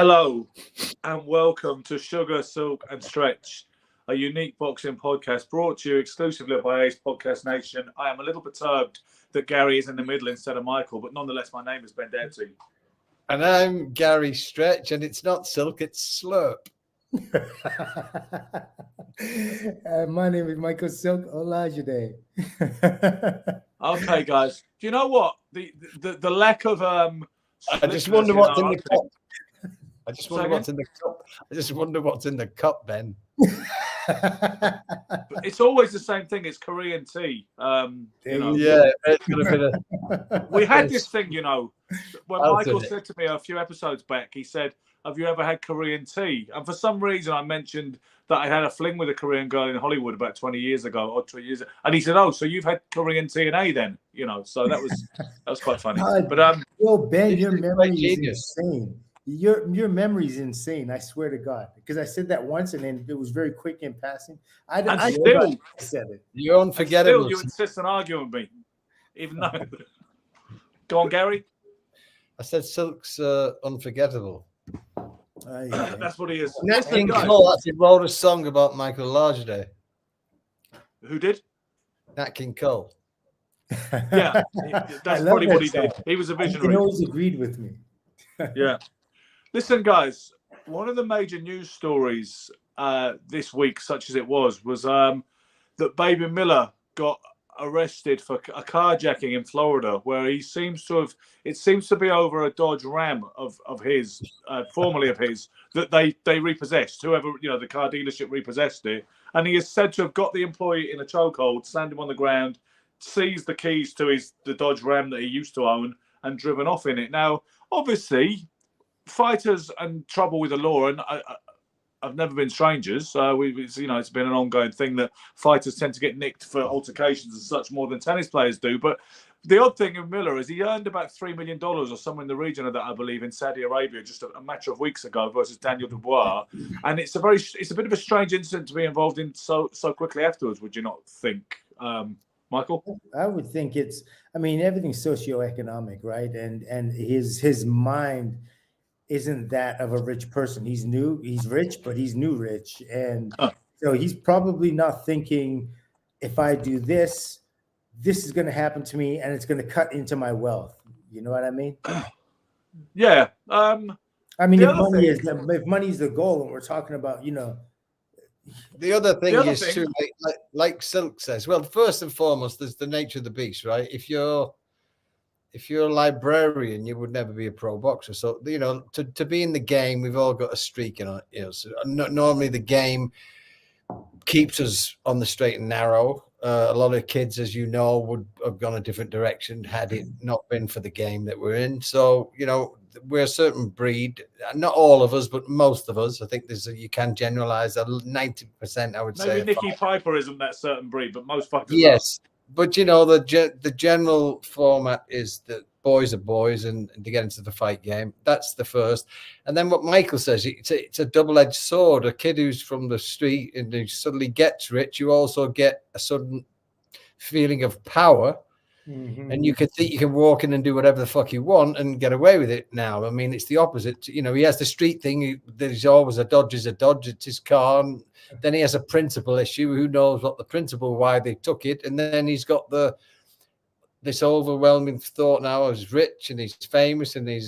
Hello and welcome to Sugar, Silk and Stretch, a unique boxing podcast brought to you exclusively by Ace Podcast Nation. I am a little perturbed that Gary is in the middle instead of Michael, but nonetheless my name is Ben Dempsey. And I'm Gary Stretch, and it's not Silk, it's Slurp. My name is Michael Silk Olajide. Okay, guys. Do you know what? The lack of I just wonder what's in the cup. I just wonder what's in the cup. I just wonder what's in the cup, Ben. It's always the same thing. It's Korean tea. Yeah, it's got a bit of. We had this thing, when Michael said to me a few episodes back, he said, "Have you ever had Korean tea?" And for some reason, I mentioned that I had a fling with a Korean girl in Hollywood about 20 years ago, or 2 years ago. And he said, "Oh, so you've had Korean tea then?" So that was quite funny. But Ben, your memory is insane. Your memory is insane. I swear to God, because I said that once and then it was very quick in passing. I said it. You're unforgettable. Still, you insist on arguing with me, even though. Go on, Gary. I said Silk's unforgettable. That's what he is. Nat King Cole actually wrote a song about Michael Largeday. Who did? Nat King Cole. Yeah, that's probably what he did. He was a visionary. He always agreed with me. Yeah. Listen, guys, one of the major news stories this week, such as it was that Baby Miller got arrested for a carjacking in Florida, where it seems to be over a Dodge Ram of his, formerly of his, that they repossessed. Whoever, the car dealership repossessed it. And he is said to have got the employee in a chokehold, slammed him on the ground, seized the keys to the Dodge Ram that he used to own, and driven off in it. Now, obviously, fighters and trouble with the law, and I've never been strangers. It's been an ongoing thing that fighters tend to get nicked for altercations and such more than tennis players do. But the odd thing with Miller is he earned about $3 million or somewhere in the region of that, I believe, in Saudi Arabia just a matter of weeks ago versus Daniel Dubois. And it's a bit of a strange incident to be involved in so quickly afterwards. Would you not think, Michael? I would think everything's socioeconomic, right? And his mind isn't that of a rich person. He's rich, but he's new rich. And so he's probably not thinking, if I do this is going to happen to me and it's going to cut into my wealth. You know what I mean? Yeah. If money is the goal, and we're talking about, The other thing is too, like Silk says, well, first and foremost, there's the nature of the beast, right? If you're a librarian, you would never be a pro boxer. So, to be in the game, we've all got a streak in it. So normally the game keeps us on the straight and narrow. A lot of kids, as you know, would have gone a different direction had it not been for the game that we're in. So, we're a certain breed. Not all of us, but most of us. I think you can generalize. 90%, I would say. Maybe Nicky Piper isn't that certain breed, but most fighters. Yes. But the general format is that boys are boys, and to get into the fight game, that's the first. And then what Michael says, it's a double-edged sword. A kid who's from the street and who suddenly gets rich, you also get a sudden feeling of power, and you could think you can walk in and do whatever the fuck you want and get away with it now. I mean, it's the opposite. He has the street thing. There's always a dodge is a dodge. It's his car. And then he has a principal issue. Who knows what the principle, why they took it. And then he's got this overwhelming thought now. He's rich and he's famous and he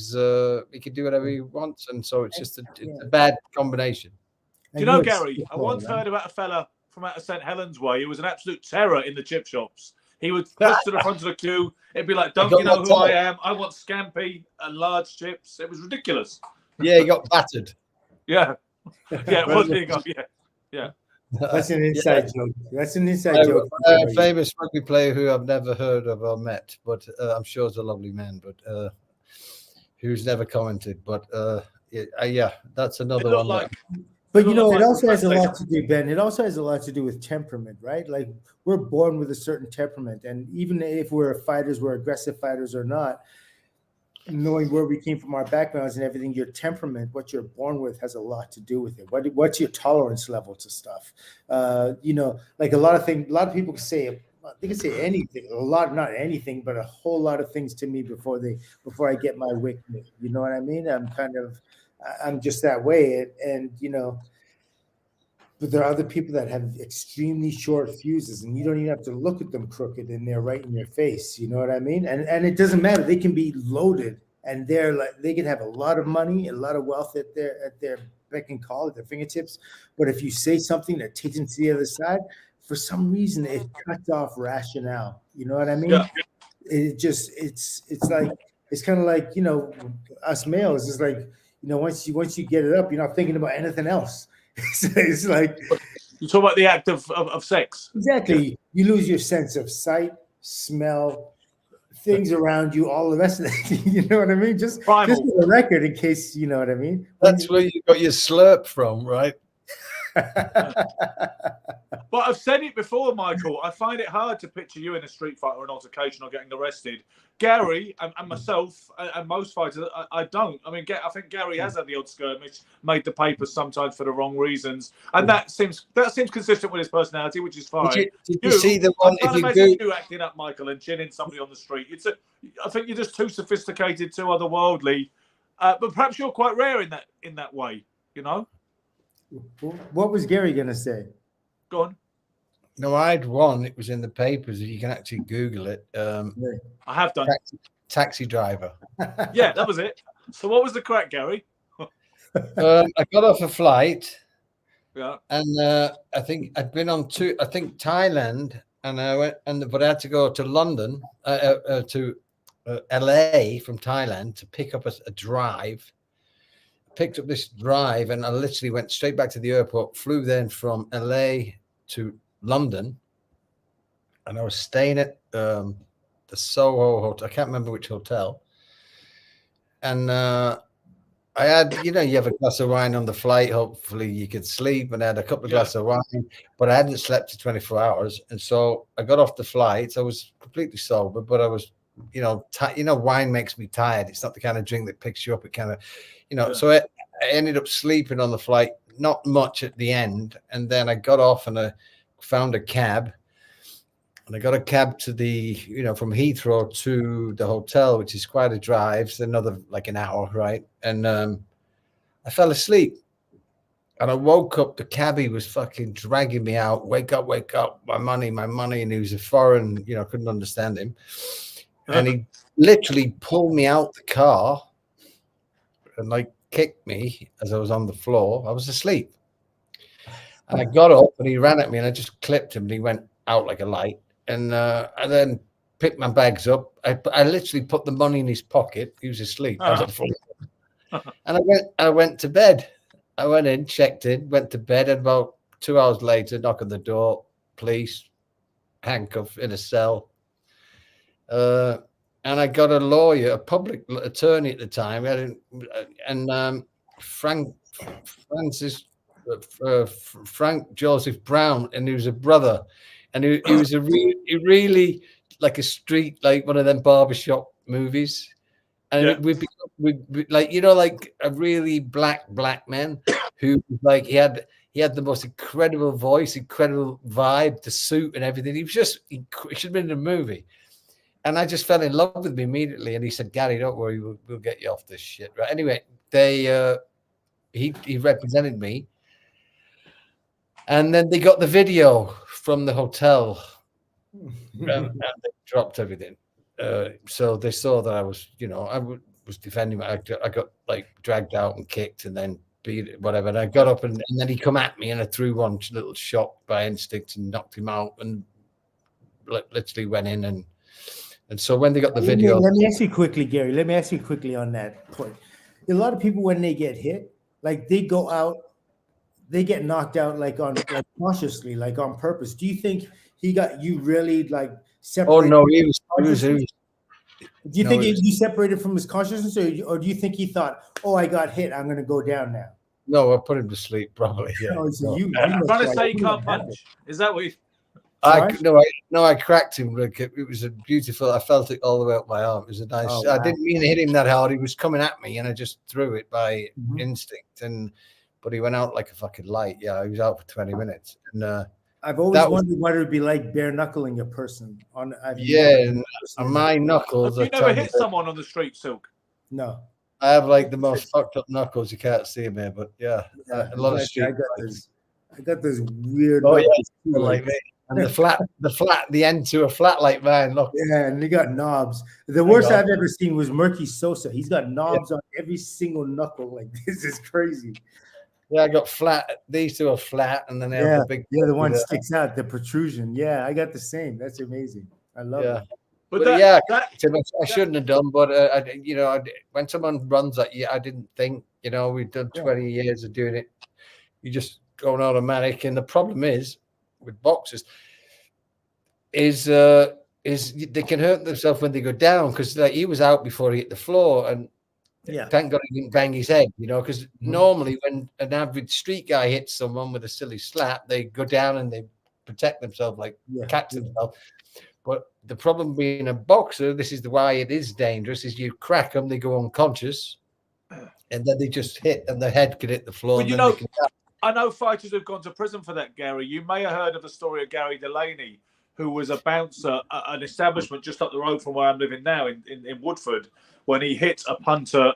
can do whatever he wants. And so it's just a bad combination. Do you know, Gary, I once heard about a fella from out of St. Helens Way who was an absolute terror in the chip shops. He would push to the front of the queue. It'd be like, don't you know who I am? I want scampi and large chips. It was ridiculous. Yeah, he got battered. Yeah. Yeah, well, there you go. Yeah. That's an inside joke. That's an inside joke. A famous rugby player who I've never heard of or met, but I'm sure is a lovely man, but who's never commented. But yeah, that's another one. But it also has a lot to do, Ben. It also has a lot to do with temperament, right? Like we're born with a certain temperament, and even if we're fighters, we're aggressive fighters or not, knowing where we came from, our backgrounds and everything, your temperament, what you're born with, has a lot to do with it. What's your tolerance level to stuff? Like a lot of people can say, they can say anything, not anything, but a whole lot of things to me before I get my wick. You know what I mean? I'm kind of I'm just that way. And you know, but there are other people that have extremely short fuses, and you don't even have to look at them crooked, and they're right in your face. You know what I mean? And it doesn't matter. They can be loaded, and they're like they can have a lot of money, a lot of wealth at their beck and call, at their fingertips. But if you say something that takes them to the other side, for some reason it cuts off rationale. You know what I mean? Yeah. It's like it's kind of like, you know, us males. It's like, you know, once you get it up, you're not thinking about anything else. It's like you talk about the act of sex. Exactly. You lose your sense of sight, smell, things around you, all the rest of it. You know what I mean? Just for the record, in case you know what I mean. That's where you got your slurp from, right? But I've said it before, Michael. I find it hard to picture you in a street fight or an altercation or getting arrested. Gary and myself and most fighters, I don't. I mean, I think Gary has had the odd skirmish, made the papers sometimes for the wrong reasons, and that seems consistent with his personality, which is fine. Did you see the one? I can't imagine you acting up, Michael, and chinning somebody on the street. I think you're just too sophisticated, too otherworldly. But perhaps you're quite rare in that way. You know. What was Gary gonna say? Go on. No, I had one. It was in the papers. You can actually Google it. I have done. Taxi driver. Yeah, that was it. So what was the crack, Gary? I got off a flight. Yeah. And I think I'd been on Thailand, and I went, but I had to go to London, to LA from Thailand to pick up a drive. Picked up this drive, and I literally went straight back to the airport, flew then from LA to London, and I was staying at the Soho hotel. I can't remember which hotel. And I had, you have a glass of wine on the flight. Hopefully you could sleep, and I had a couple of glasses of wine, but I hadn't slept for 24 hours. And so I got off the flight. I was completely sober, but I was, wine makes me tired. It's not the kind of drink that picks you up. It kind of, so I ended up sleeping on the flight, not much at the end. And then I got off and I found a cab, and I got a cab to the, from Heathrow to the hotel, which is quite a drive. It's another like an hour, right? And I fell asleep, and I woke up. The cabbie was fucking dragging me out. Wake up, my money. And he was a foreign, couldn't understand him. And he literally pulled me out the car and like kicked me as I was on the floor. I was asleep. And I got up, and he ran at me, and I just clipped him, and he went out like a light. And I then picked my bags up. I literally put the money in his pocket. He was asleep. I was on the floor. And I went to bed. I went in, checked in, went to bed, and about 2 hours later, knock on the door, police, handcuffed in a cell. And I got a lawyer, a public attorney at the time, and Frank Joseph Brown, and he was a brother, and he was really like a street, like one of them barbershop movies, and we like like a really black man who like he had the most incredible voice, incredible vibe, the suit and everything. He should have been in a movie. And I just fell in love with him immediately. And he said, "Gary, don't worry, we'll get you off this shit." Right? Anyway, he represented me, and then they got the video from the hotel, and they dropped everything. So they saw that I was, was defending. I got like dragged out and kicked, and then beat whatever. And I got up, and then he come at me, and I threw one little shot by instinct and knocked him out, and literally went in and so when they got the video... Let me ask you quickly, Gary. Let me ask you quickly on that point. A lot of people, when they get hit, like they go out, they get knocked out like consciously, like on purpose. Do you think he got you really like separated? Oh, no, he was do you think he separated from his consciousness, or do you think he thought, "Oh, I got hit, I'm going to go down now"? No, I put him to sleep probably. Yeah. No, so I'm trying to say he can't punch. Is that what you... I cracked him. It was a beautiful. I felt it all the way up my arm. It was a nice. Oh, wow. I didn't mean to hit him that hard. He was coming at me, and I just threw it by instinct. But he went out like a fucking light. Yeah, he was out for 20 minutes. And I've always wondered what it would be like bare knuckling a person on. And my knuckles. Have you never hit someone on the street, Silk? No. I have like the most fucked up knuckles. You can't see them here, but yeah, a lot of street. I got those weird. Oh yeah, like me. And the end to a flat like mine. Look. Yeah, and they got knobs. The worst I've ever seen was Murky Sosa. He's got knobs on every single knuckle. Like, this is crazy. Yeah, I got flat. These two are flat, and then they have the big. Yeah, the one sticks out, the protrusion. Yeah, I got the same. That's amazing. I love it. But I shouldn't have done. But when someone runs at you, I didn't think. We've done 20 years of doing it. You just go on automatic, and the problem is with boxers is they can hurt themselves when they go down, because like he was out before he hit the floor, and thank God he didn't bang his head, because normally when an average street guy hits someone with a silly slap, they go down and they protect themselves, like catch themselves. But the problem being a boxer, this is why it is dangerous, is you crack them, they go unconscious, and then they just hit, and the head could hit the floor. Well, I know fighters have gone to prison for that, Gary. You may have heard of the story of Gary Delaney, who was a bouncer at an establishment just up the road from where I'm living now in Woodford, when he hit a punter,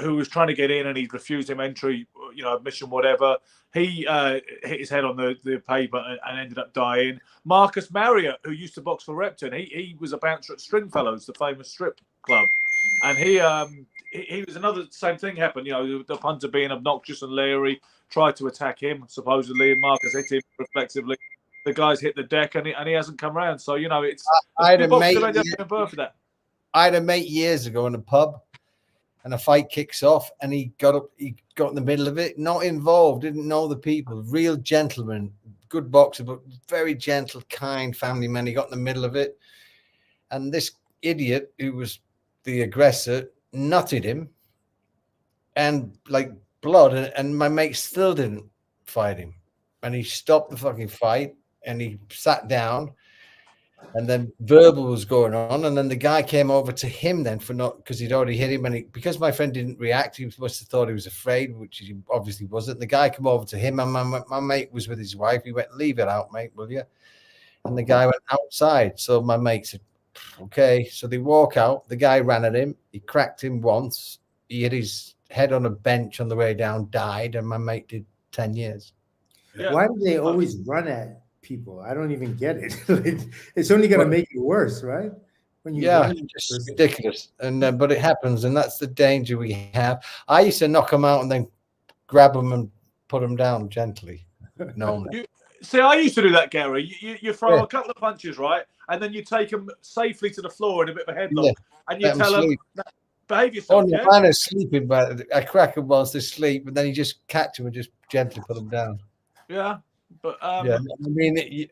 who was trying to get in, and he refused him entry, admission, whatever. He hit his head on the pavement and ended up dying. Marcus Marriott, who used to box for Repton, he was a bouncer at Stringfellows, the famous strip club. And he was another, same thing happened, the punter being obnoxious and leery, tried to attack him, supposedly, and Marcus hit him reflexively. The guy's hit the deck, and he hasn't come around. So, it's... I had a mate years ago in a pub, and a fight kicks off, and he got in the middle of it, not involved, didn't know the people, real gentleman, good boxer, but very gentle, kind family man. He got in the middle of it, and this idiot who was the aggressor nutted him, and like blood, and my mate still didn't fight him, and he stopped the fucking fight, and he sat down, and then verbal was going on, and then the guy came over to him then because he'd already hit him, and because my friend didn't react, he must have thought he was afraid, which he obviously wasn't. The guy came over to him, and my mate was with his wife. He went, "Leave it out, mate, will you?" And the guy went outside. So my mate said, "Okay." So they walk out. The guy ran at him. He cracked him once. He hit his head on a bench on the way down, died, and my mate did 10 years. Yeah. Why do they always run at people? I don't even get it. It's only going to make it worse, right? When you just ridiculous. And but it happens, and that's the danger we have. I used to knock them out and then grab them and put them down gently. No. See, I used to do that, Gary. You throw a couple of punches, right, and then you take them safely to the floor in a bit of a headlock, and you tell them, "Behave yourself." The man is sleeping, but I crack them whilst they sleep, and then you just catch them and just gently put them down. Yeah. But I mean, if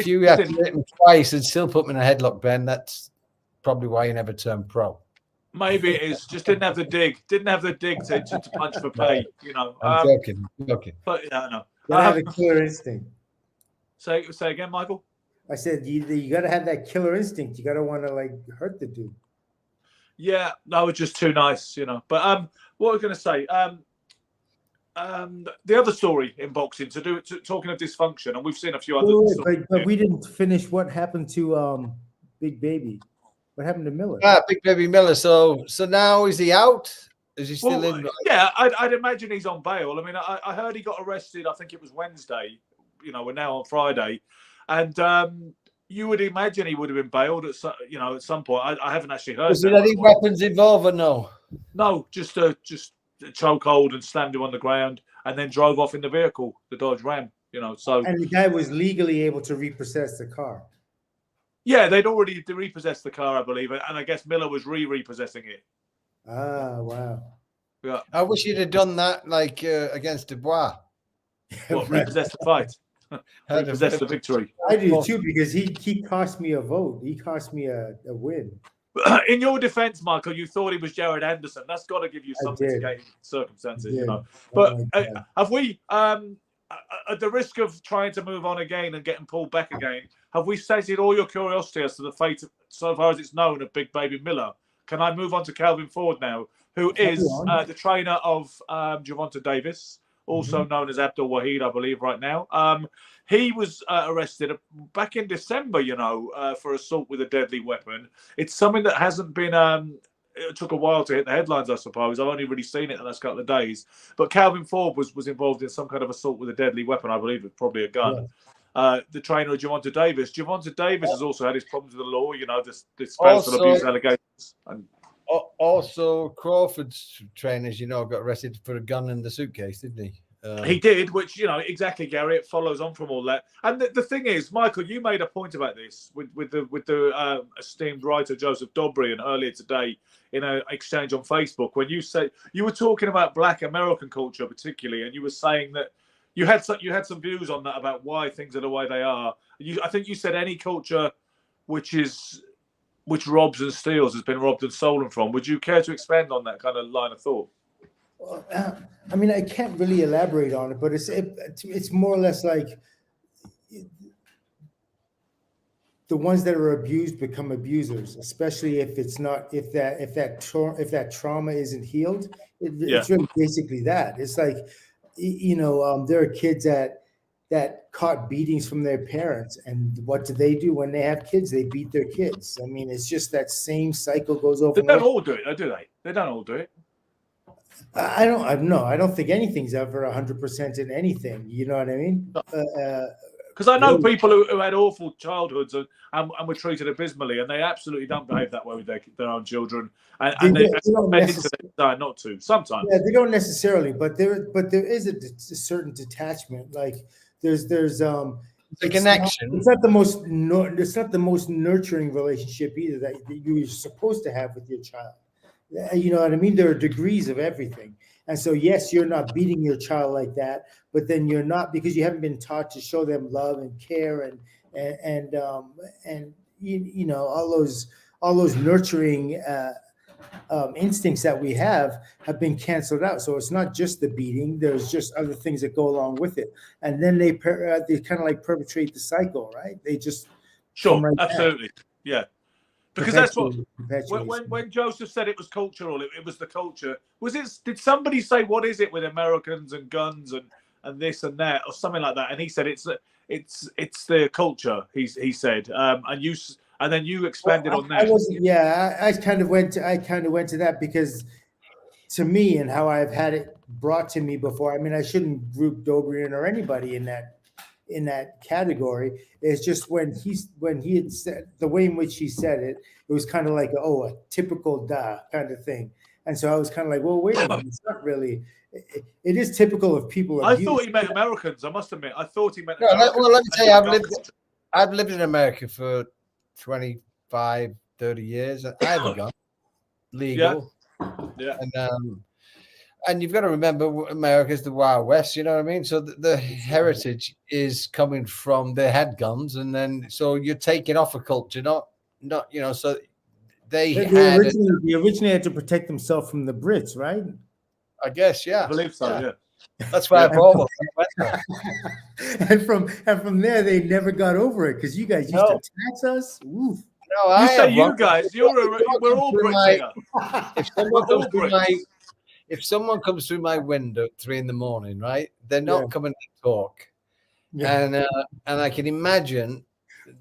you have to hit him twice and still put him in a headlock, Ben, that's probably why you never turned pro. Maybe it is. Just didn't have the dig. Didn't have the dig to punch for pay. I'm joking. But no. You have a killer instinct. Say again, Michael. I said you got to have that killer instinct. You got to want to hurt the dude. Yeah, that was just too nice, But what was I going to say? The other story in boxing talking of dysfunction, and we've seen a few others. But we didn't finish what happened to Big Baby. What happened to Miller? Big Baby Miller. So now is he out? Is he still in? Yeah, I'd imagine he's on bail. I mean, I heard he got arrested. I think it was Wednesday. We're now on Friday, and you would imagine he would have been bailed at some point. I haven't actually heard. Was there any weapons involved or no? No, just a chokehold and slammed him on the ground, and then drove off in the vehicle, the Dodge Ram. So. And the guy was legally able to repossess the car. Yeah, they'd already repossessed the car, I believe, and I guess Miller was repossessing it. Ah, wow. Yeah. I wish you'd have done that against Dubois. What, repossess the fight? Repossess the victory. I do too, because he cost me a vote. He cost me a win. In your defense, Michael, you thought he was Jared Anderson. That's got to give you some mitigating circumstances, But have we, at the risk of trying to move on again and getting pulled back again, have we stated all your curiosity as to the fate, so far as it's known, of Big Baby Miller? Can I move on to Calvin Ford now, who is the trainer of Gervonta Davis, also known as Abdul Wahid, I believe, right now. He was arrested back in December, for assault with a deadly weapon. It's something that hasn't been. It took a while to hit the headlines, I suppose. I've only really seen it in the last couple of days. But Calvin Ford was involved in some kind of assault with a deadly weapon. I believe it's probably a gun. Yeah. The trainer, Javonta Davis. Javonta Davis has also had his problems with the law, this spousal abuse allegations. Also, Crawford's trainers, got arrested for a gun in the suitcase, didn't he? He did, which, exactly, Gary, it follows on from all that. And the thing is, Michael, you made a point about this with the esteemed writer Joseph Dobry, and earlier today in an exchange on Facebook, when you said you were talking about Black American culture particularly, and you were saying that you had some views on that about why things are the way they are. I think you said any culture which robs and steals has been robbed and stolen from. Would you care to expand on that kind of line of thought? I mean, I can't really elaborate on it, but it's more or less like the ones that are abused become abusers, especially if that trauma isn't healed. It's really basically that. It's like, there are kids that caught beatings from their parents, and what do when they have kids? They beat their kids. I mean, it's just that same cycle goes over. They don't all do it, do they? They don't all do it. I don't think anything's ever 100% in anything. You know what I mean? Because I know people who had awful childhoods and were treated abysmally, and they absolutely don't behave that way with their own children. And they don't necessarily not to sometimes. Yeah, they don't necessarily, but there is a certain detachment. Like there's the connection. It's not the most nurturing relationship either that you're supposed to have with your child. You know what I mean? There are degrees of everything. And so, yes, you're not beating your child like that, but then you're not, because you haven't been taught to show them love and care and all those nurturing instincts that we have been canceled out. So it's not just the beating. There's just other things that go along with it. And then they kind of like perpetrate the cycle, right? They just absolutely. Back. Yeah. Because that's what when Joseph said it was cultural, it was the culture. Did somebody say what is it with Americans and guns and this and that or something like that? And he said it's the culture. He said, and then you expanded on that. I kind of went to that because to me and how I've had it brought to me before. I mean, I shouldn't group Dobrian or anybody in that category. It's just when he had said the way in which he said it, it was kind of like a typical kind of thing. And so I was kind of like, well, wait a minute, it's not really. It is typical of people. I thought he meant Americans. I must admit, I thought he meant. No, well, let me tell you, I've lived in America for 25, 30 years. I have a gun, legal. Yeah. And you've got to remember, America's the Wild West, you know what I mean? So the heritage is coming from they had guns, and then so you're taking off a culture, not so they originally had to protect themselves from the Brits, right? I guess, yeah. I believe so, yeah. That's why I've almost went there. And from there they never got over it because you guys used to tax us. Oof. No, you guys, we're all Brits here. If someone comes through my window at 3 a.m, right, they're not coming to talk. Yeah. And I can imagine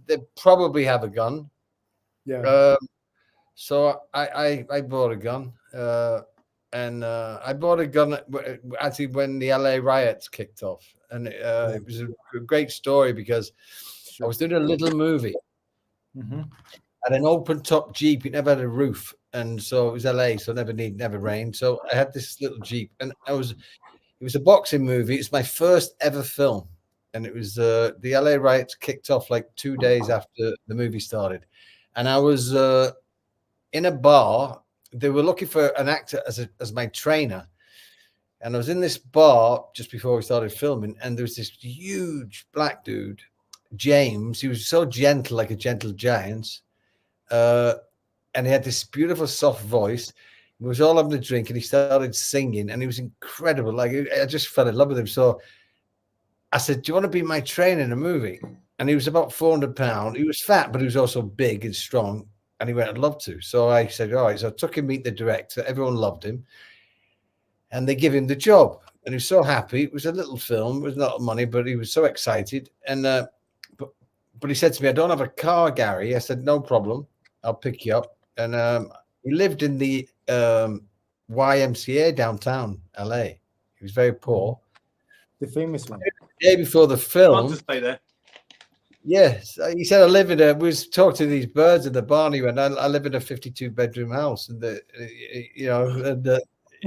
they probably have a gun. Yeah. So I bought a gun. And I bought a gun actually when the LA riots kicked off. And it was a great story because I was doing a little movie. Mm-hmm. Had an open top Jeep. It never had a roof. And so it was LA, so never rained. So I had this little Jeep, and it was a boxing movie. It's my first ever film. And it was the LA riots kicked off like 2 days after the movie started. And I was in a bar. They were looking for an actor as my trainer. And I was in this bar just before we started filming, and there was this huge black dude, James. He was so gentle, like a gentle giant. And he had this beautiful soft voice. We was all having a drink, and he started singing, and he was incredible. Like I just fell in love with him. So I said, "Do you want to be my trainer in a movie?" And he was about 400 pounds. He was fat, but he was also big and strong. And he went, "I'd love to." So I said, "All right." So I took him to meet the director. Everyone loved him, and they give him the job. And he was so happy. It was a little film. It was not money, but he was so excited. And but he said to me, "I don't have a car, Gary." I said, "No problem. I'll pick you up." And he lived in the YMCA downtown LA. He was very poor. The famous one. The day before the Fun film, to stay there. yes, he said, "I live in a." We was talking to these birds in the barn. He went, "I live in a 52-bedroom house, and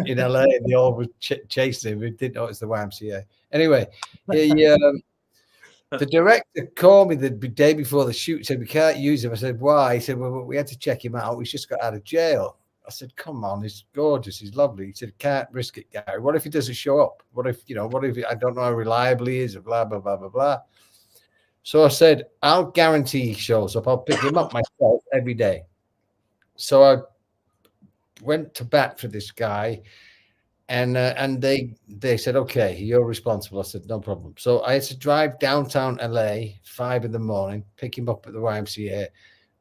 in LA, and they all were chasing him. We didn't know it was the YMCA. Anyway, the director called me the day before the shoot, said, "We can't use him." I said, "Why?" He said, "Well, we had to check him out. He's just got out of jail." I said, "Come on, he's gorgeous. He's lovely." He said, "Can't risk it, Gary. What if he doesn't show up? What if I don't know how reliable he is, blah, blah, blah, blah, blah." So I said, "I'll guarantee he shows up. I'll pick him up myself every day." So I went to bat for this guy, and they said, "Okay, you're responsible." I said, "No problem." So I had to drive downtown LA, 5 a.m, pick him up at the YMCA,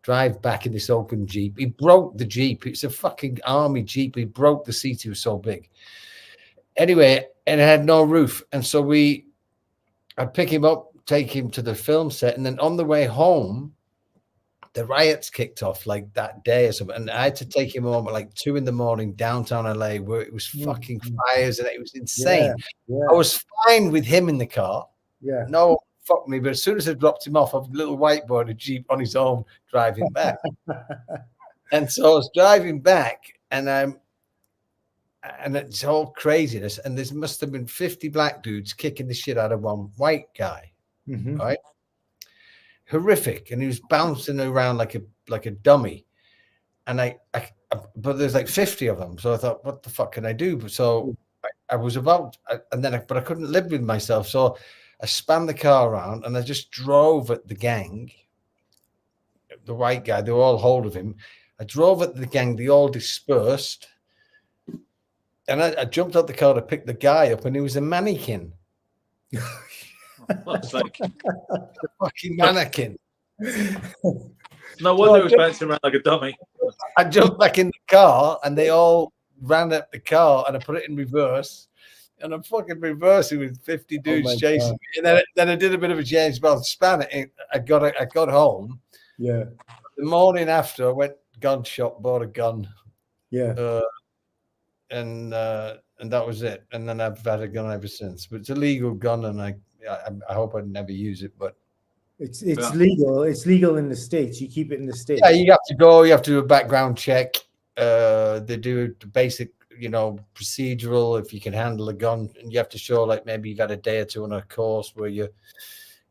drive back in this open Jeep. He broke the Jeep. It's a fucking army Jeep. He broke the seat. He was so big. Anyway, and it had no roof. And so I'd pick him up, take him to the film set. And then on the way home, the riots kicked off like that day or something. And I had to take him home at like 2 a.m, downtown LA, where it was fucking fires and it was insane. I was fine with him in the car. No, fuck me. But as soon as I dropped him off, a little whiteboard, a Jeep on his own, driving back. And so I was driving back, and it's all craziness. And there must have been 50 black dudes kicking the shit out of one white guy, right? Horrific. And he was bouncing around like a dummy. And but there's like 50 of them. So I thought, what the fuck can I do? But so I was but I couldn't live with myself. So I spun the car around and I just drove at the gang. The white guy, they were all hold of him. I drove at the gang. They all dispersed. And I jumped out the car to pick the guy up, and he was a mannequin. What's like The fucking mannequin. No wonder he was bouncing around like a dummy. I jumped back in the car, and they all ran up the car, and I put it in reverse. And I'm fucking reversing with 50 dudes chasing me. And then I did a bit of a James Bond, span it. I got home. Yeah. The morning after, I went gun shop, bought a gun. Yeah. And that was it. And then I've had a gun ever since. But it's a legal gun, and I hope I never use it. But it's legal. It's legal in the States. You keep it in the States. Yeah, you have to go. You have to do a background check. They do the basic, procedural. If you can handle a gun, and you have to show like maybe you've had a day or two on a course where you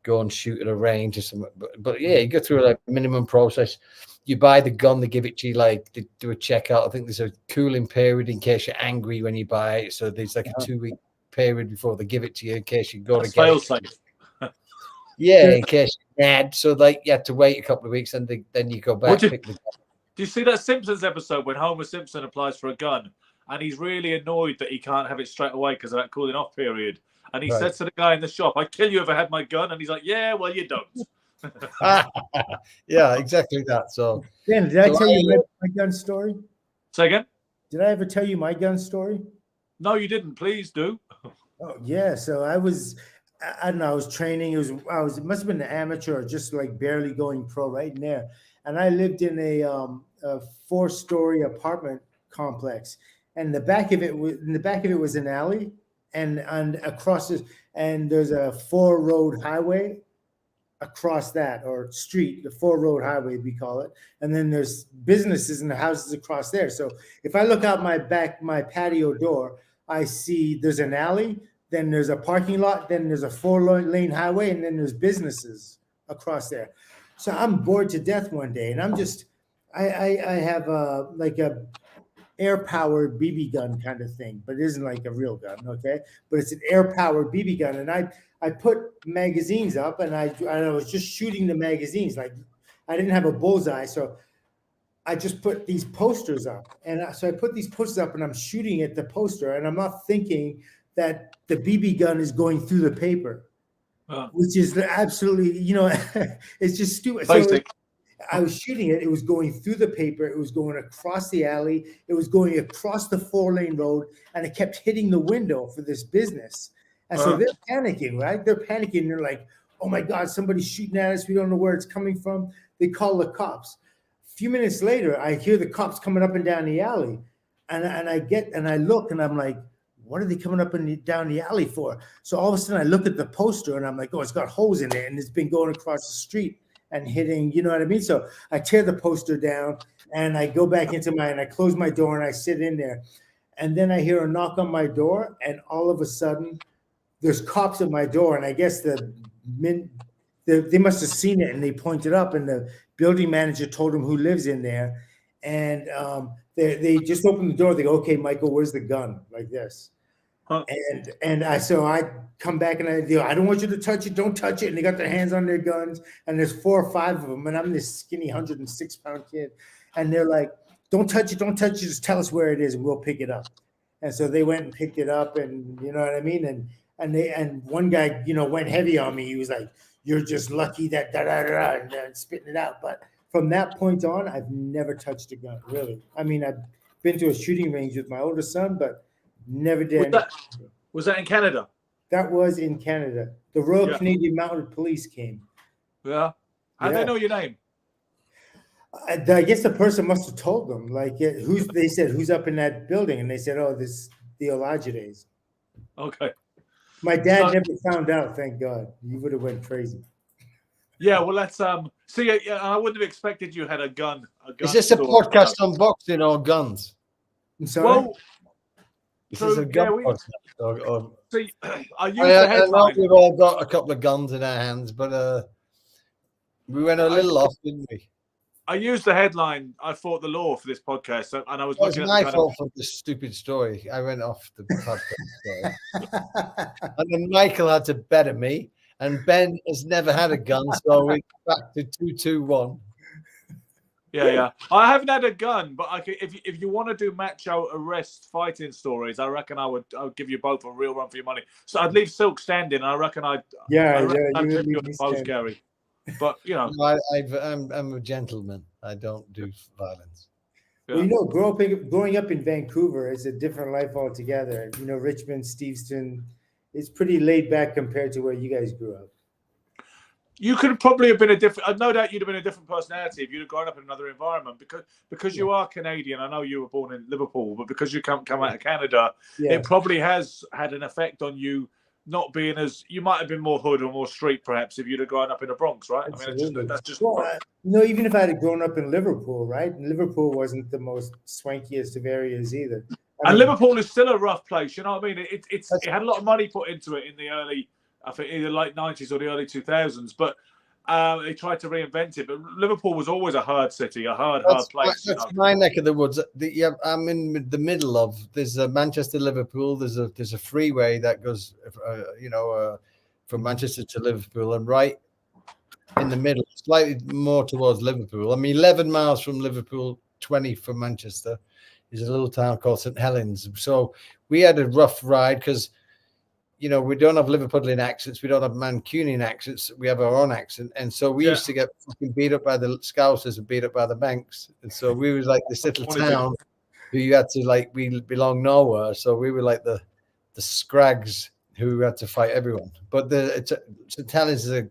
go and shoot at a range or something. But yeah, you go through like minimum process. You buy the gun, they give it to you, like they do a checkout. I think there's a cooling period in case you're angry when you buy it. So there's like a 2-week period before they give it to you in case you go to get it. Yeah, in case you're mad. So like you have to wait a couple of weeks, and then you go back. Do you see that Simpsons episode when Homer Simpson applies for a gun, and he's really annoyed that he can't have it straight away because of that cooling off period? And he says to the guy in the shop, "I'd kill you if I had my gun." And he's like, "Yeah, well, you don't." Yeah, exactly that. So, Dan, did I tell you my gun story? Say again? Did I ever tell you my gun story? No, you didn't. Please do. Oh yeah. So I don't know. I was training. It must have been an amateur, or just like barely going pro right in there. And I lived in a 4-story apartment complex, and the back of it was an alley, and across it, and there's a 4-road highway across that, or street, the 4-road highway we call it, and then there's businesses and the houses across there. So if I look out my patio door, I see there's an alley, then there's a parking lot, then there's a 4-lane highway, and then there's businesses across there. So I'm bored to death one day, and I have like a air-powered BB gun kind of thing, but it isn't like a real gun, okay? But it's an air-powered BB gun, and I put magazines up, and I was just shooting the magazines. Like I didn't have a bullseye, so I just put these posters up, and so I put these posters up, and I'm shooting at the poster, and I'm not thinking that the BB gun is going through the paper, which is absolutely, it's just stupid. Basic. So I was shooting it. It was going through the paper. It was going across the alley. It was going across the 4-lane road, and it kept hitting the window for this business. And so they're panicking, right? They're panicking. They're like, "Oh my God, somebody's shooting at us. We don't know where it's coming from." They call the cops. A few minutes later, I hear the cops coming up and down the alley, and I look, and I'm like, "What are they coming up and down the alley for?" So all of a sudden, I look at the poster, and I'm like, "Oh, it's got holes in it, and it's been going across the street and hitting." You know what I mean? So I tear the poster down, and I go back into and I close my door, and I sit in there, and then I hear a knock on my door, and all of a sudden, there's cops at my door, and I guess they must have seen it, and they pointed up, and the building manager told them who lives in there, and they just opened the door. They go, "Okay, Michael, where's the gun?" Like this. And I come back and I don't want you to touch it. Don't touch it. And they got their hands on their guns, and there's 4 or 5 of them. And I'm this skinny 106-pound kid. And they're like, "Don't touch it. Don't touch it. Just tell us where it is and we'll pick it up." And so they went and picked it up, and you know what I mean? And one guy, went heavy on me. He was like, "You're just lucky that and spitting it out." But from that point on, I've never touched a gun, really. I mean, I've been to a shooting range with my older son, but never did. Was that in Canada? That was in Canada. The Royal Canadian Mounted Police came. Yeah. How do they know your name? I guess the person must have told them. Like, they said, "Who's up in that building?" And they said, "Oh, this Theologides." Okay. My dad never found out, thank God. He would have went crazy. Yeah, well, let's see. I wouldn't have expected you had a gun. Is this a podcast on boxing or guns? I'm sorry. Well, this is a gun podcast. See, I know we've all got a couple of guns in our hands, but we went a little off, didn't we? I used the headline, "I fought the law" for this podcast, and I was looking at my fault for this stupid story. I went off the podcast story. And then Michael had to bet at me, and Ben has never had a gun, so we're back to 2-2-1. Yeah. I haven't had a gun, but if you want to do macho arrest fighting stories, I reckon I would give you both a real run for your money. So I'd leave Silk standing. I reckon I'd take you post, Gary. But I'm a gentleman. I don't do violence. Yeah. Well, growing up in Vancouver is a different life altogether. Richmond, Steveston, it's pretty laid back compared to where you guys grew up. You could probably have been a different. No doubt you'd have been a different personality if you'd have grown up in another environment. Because you are Canadian. I know you were born in Liverpool, but because you come out of Canada, it probably has had an effect on you. Not being as, you might have been more hood or more street, perhaps, if you'd have grown up in the Bronx, right? Absolutely. I mean, that's just. Well, even if I had grown up in Liverpool, right? Liverpool wasn't the most swankiest of areas either. And Liverpool is still a rough place. You know what I mean? It had a lot of money put into it in the early, I think, either late 90s or the early 2000s. But they tried to reinvent it. But Liverpool was always a hard city, a hard place. That's my neck of the woods. I'm in the middle of. There's a Manchester Liverpool. There's a freeway that goes, from Manchester to Liverpool, and right in the middle, slightly more towards Liverpool. I mean, 11 miles from Liverpool, 20 from Manchester, is a little town called St Helens. So we had a rough ride because, we don't have Liverpudlian accents. We don't have Mancunian accents. We have our own accent. And so we used to get fucking beat up by the Scousers and beat up by the Banks. And so we was like this little town who you had to, we belong nowhere. So we were like the scrags who had to fight everyone. But St Helens is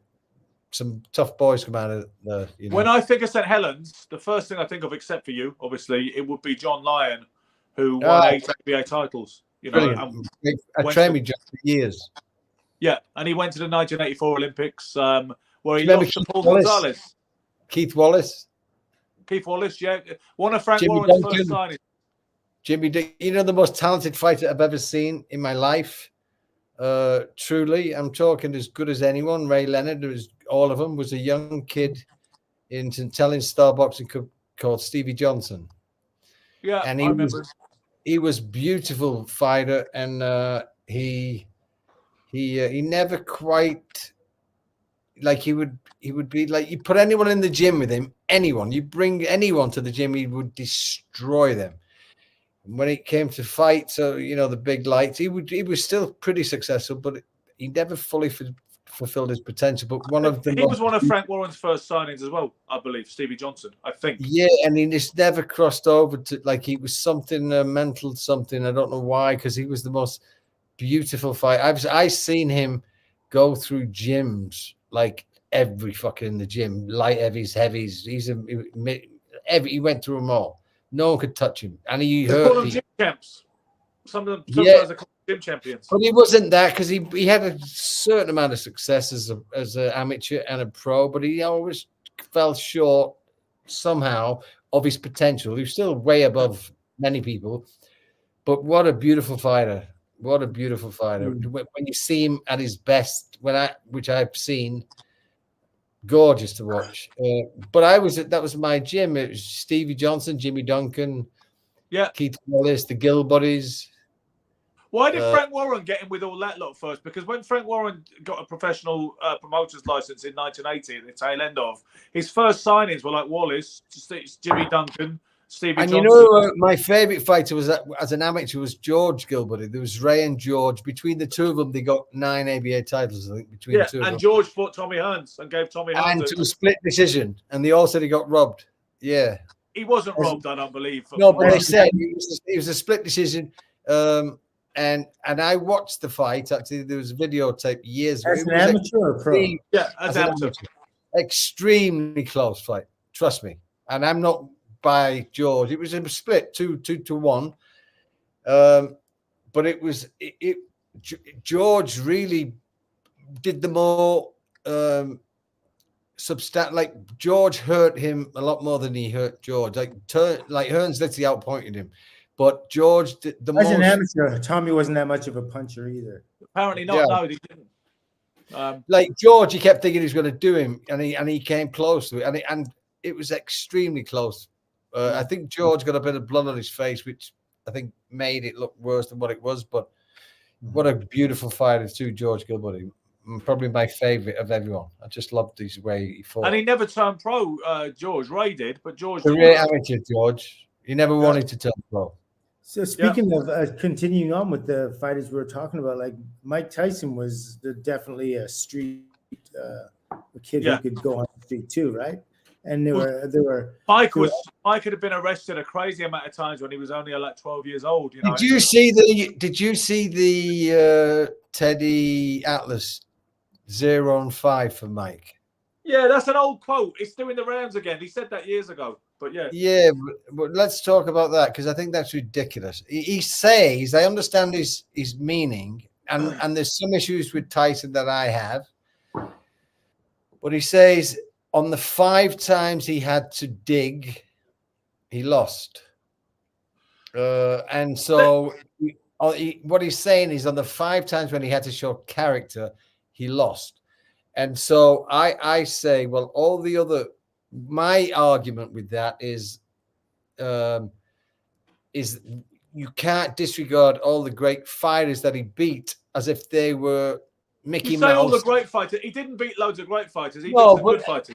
some tough boys come out of the. When I think of St Helens, the first thing I think of, except for you, obviously, it would be John Lyon, who won 8 NBA titles. I trained with John for years. Yeah, and he went to the 1984 Olympics where he lost to Paul Gonzalez. Keith Wallace, yeah. One of Frank Warren's first signings. Jimmy, the most talented fighter I've ever seen in my life. Truly, I'm talking as good as anyone. Ray Leonard, all of them, was a young kid in St Helens Star Boxing Club called Stevie Johnson. Yeah, and I remember. He was beautiful fighter, and he never quite, he would be like, you put anyone in the gym with him, you bring anyone to the gym, he would destroy them. And when it came to fights, so the big lights, he was still pretty successful, but he never fully fulfilled his potential. But one of the he was one of Frank Warren's first signings as well, I believe. Stevie Johnson, I think. Yeah, and he just never crossed over to like he was something mental something. I don't know why, because he was the most beautiful fight. I've seen him go through gyms like every fucking in the gym, light heavies. He went through them all. No one could touch him, and he They hurt call them people. gym champs. Some of them Yeah. sometimes they call them gym champions. But he wasn't that because he had a certain amount of success as an amateur and a pro, but he always fell short somehow of his potential. He was still way above many people. But what a beautiful fighter. What a beautiful fighter. When you see him at his best, which I've seen, gorgeous to watch. But that was my gym. It was Stevie Johnson, Jimmy Duncan, Keith Wallace, the Gill Buddies. Why did Frank Warren get in with all that lot first? Because when Frank Warren got a professional promoter's license in 1980, at the tail end of, his first signings were like Wallace, Jimmy Duncan, Stevie Johnson. And you know, my favorite fighter was as an amateur was George Gilbuddy. There was Ray and George. Between the two of them, they got 9 ABA titles, I think, between the two of them. And George fought Tommy Hearns and gave Tommy Hearns to a split decision. And they all said he got robbed. Yeah. He wasn't robbed, I don't believe. No, but they said it was a split decision. And I watched the fight. Actually, there was a videotape years ago. As an amateur or pro? Yeah, as an amateur. Extremely close fight. Trust me. And I'm not by George. It was a split 2-1. But it was George really did the more like George hurt him a lot more than he hurt George. Like Hearns literally outpointed him. But George, as an amateur, Tommy wasn't that much of a puncher either. Apparently not. Yeah. No, he didn't. Like George, he kept thinking he was going to do him, and he came close to it, and it was extremely close. I think George got a bit of blood on his face, which I think made it look worse than what it was. But what a beautiful fighter too, George Gilbuddy. Probably my favorite of everyone. I just loved his way he fought. And he never turned pro. George Ray did, but George. Career amateur George. He never wanted to turn pro. So speaking of continuing on with the fighters we were talking about, like Mike Tyson was definitely a street a kid who could go on the street too, right? And there were Mike had been arrested a crazy amount of times when he was only like 12 years old. You know? Did you see the Teddy Atlas 0-5 for Mike? Yeah, that's an old quote. It's doing the rounds again. He said that years ago. But yeah, but let's talk about that because I think that's ridiculous. He says, I understand his meaning, and there's some issues with Tyson that I have, but he says on the 5 times he had to dig, he lost. And so what he's saying is on the 5 times when he had to show character, he lost. And so I say, well, all the other. My argument with that is you can't disregard all the great fighters that he beat as if they were Mickey Mouse. All the great fighters. He didn't beat loads of great fighters. He beat some good fighters.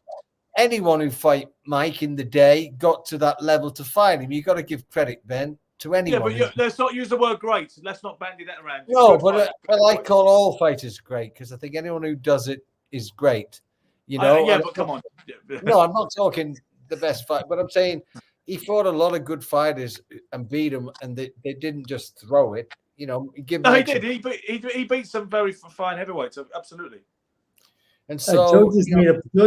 Anyone who fight Mike in the day got to that level to fight him. You got to give credit, Ben, to anyone. Yeah, but let's not use the word great. Let's not bandy that around. No, but I call all fighters great because I think anyone who does it is great. You know, but come on. No, I'm not talking the best fight, but I'm saying he fought a lot of good fighters and beat them, and they didn't just throw it. You know, he did. He beat some very fine heavyweights, absolutely. And so Joe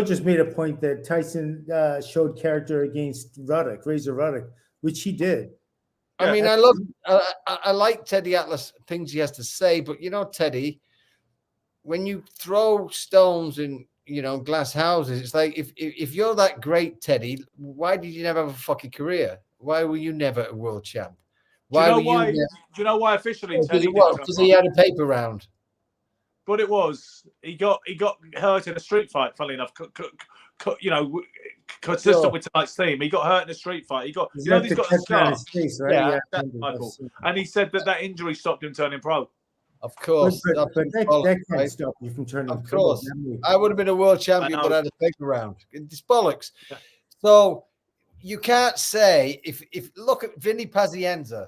just made a point that Tyson showed character against Razor Ruddock, which he did. I mean, I like Teddy Atlas, things he has to say, but you know, Teddy, when you throw stones in glass houses, it's like if you're that great, Teddy, why did you never have a fucking career? Why were you never a world champ? Do you know why officially? Because he had a paper round. But it was he got hurt in a street fight. Funnily enough, consistent with tonight's theme, he got hurt in a street fight. He's got a scar. Right? Michael. And he said that injury stopped him turning pro. Of course, but that can't stop you from turning. Of course, I would have been a world champion, but I had a paper round. It's bollocks. Yeah. So you can't say if look at Vinny Pazienza,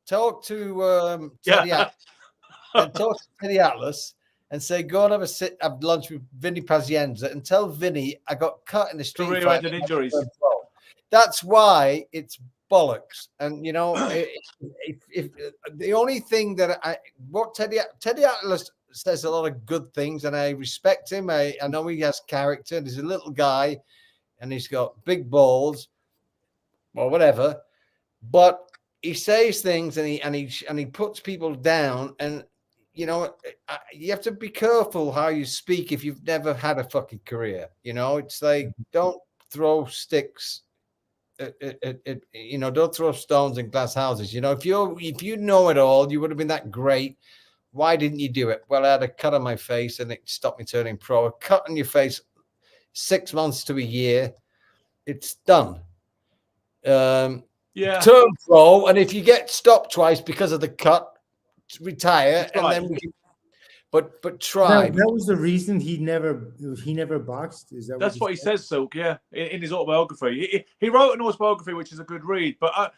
talk to Teddy Atlas, and say, go and have lunch with Vinny Pazienza and tell Vinny I got cut in the street fight. Career-ending injuries. That's why it's bollocks. And you know, if the only thing that Teddy Atlas says a lot of good things, and I respect him. I know he has character. And he's a little guy, and he's got big balls, or whatever. But he says things, and he puts people down. And you know, you have to be careful how you speak if you've never had a fucking career. You know, it's like, don't throw sticks. You know, don't throw stones in glass houses. You know, if you know it all, you would have been that great. Why didn't you do it? Well, I had a cut on my face and it stopped me turning pro. A cut on your face, 6 months to a year, it's done. Turn pro, and if you get stopped twice because of the cut, retire, and then we can. But try. That was the reason he never boxed. Is that? That's what he says, Silk. Yeah, in his autobiography, he wrote an autobiography, which is a good read. But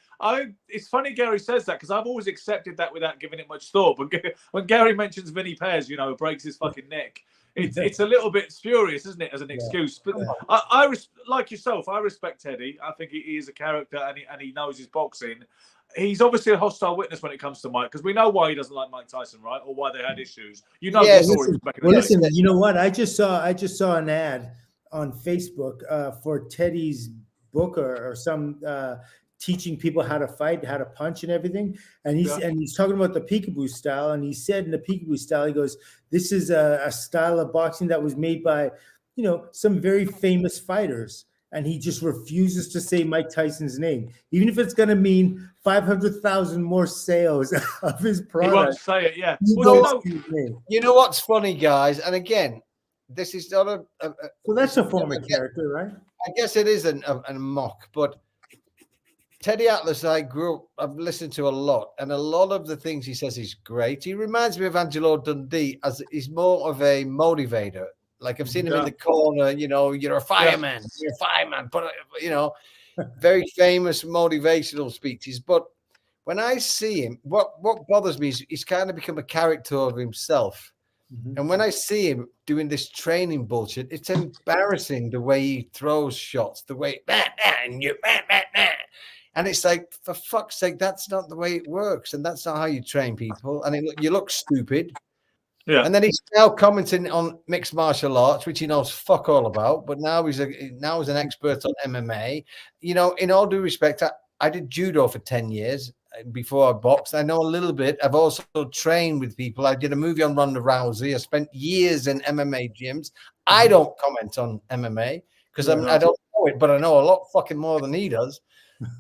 it's funny Gary says that because I've always accepted that without giving it much thought. But when Gary mentions Vinny Pez, you know, breaks his fucking neck, it's a little bit spurious, isn't it, as an excuse? But I like yourself, I respect Teddy. I think he is a character, and he knows his boxing. He's obviously a hostile witness when it comes to Mike, because we know why he doesn't like Mike Tyson, right? Or why they had issues. You know the story. Listen, you know what? I just saw an ad on Facebook for Teddy's book or some teaching people how to fight, how to punch, and everything. And he's talking about the peekaboo style. And he said in the peekaboo style, he goes, "This is a style of boxing that was made by, you know, some very famous fighters." And he just refuses to say Mike Tyson's name, even if it's going to mean 500,000 more sales of his product. He won't say it, yeah. You know what's funny, guys? And again, this is not well, that's a form of character, right? I guess it is a mock, but Teddy Atlas, I've listened to a lot, and a lot of the things he says is great. He reminds me of Angelo Dundee, as he's more of a motivator. Like I've seen him in the corner, you know, you're a fireman, you're a fireman, but you know, very famous motivational speeches. But when I see him, what bothers me is he's kind of become a character of himself. Mm-hmm. And when I see him doing this training bullshit, it's embarrassing the way he throws shots, the way and it's like, for fuck's sake, that's not the way it works, and that's not how you train people. And you look stupid. Yeah. And then he's now commenting on mixed martial arts, which he knows fuck all about. But now he's an expert on MMA. You know, in all due respect, I did judo for 10 years before I boxed. I know a little bit. I've also trained with people. I did a movie on Ronda Rousey. I spent years in MMA gyms. I don't comment on MMA because I don't know it, but I know a lot fucking more than he does.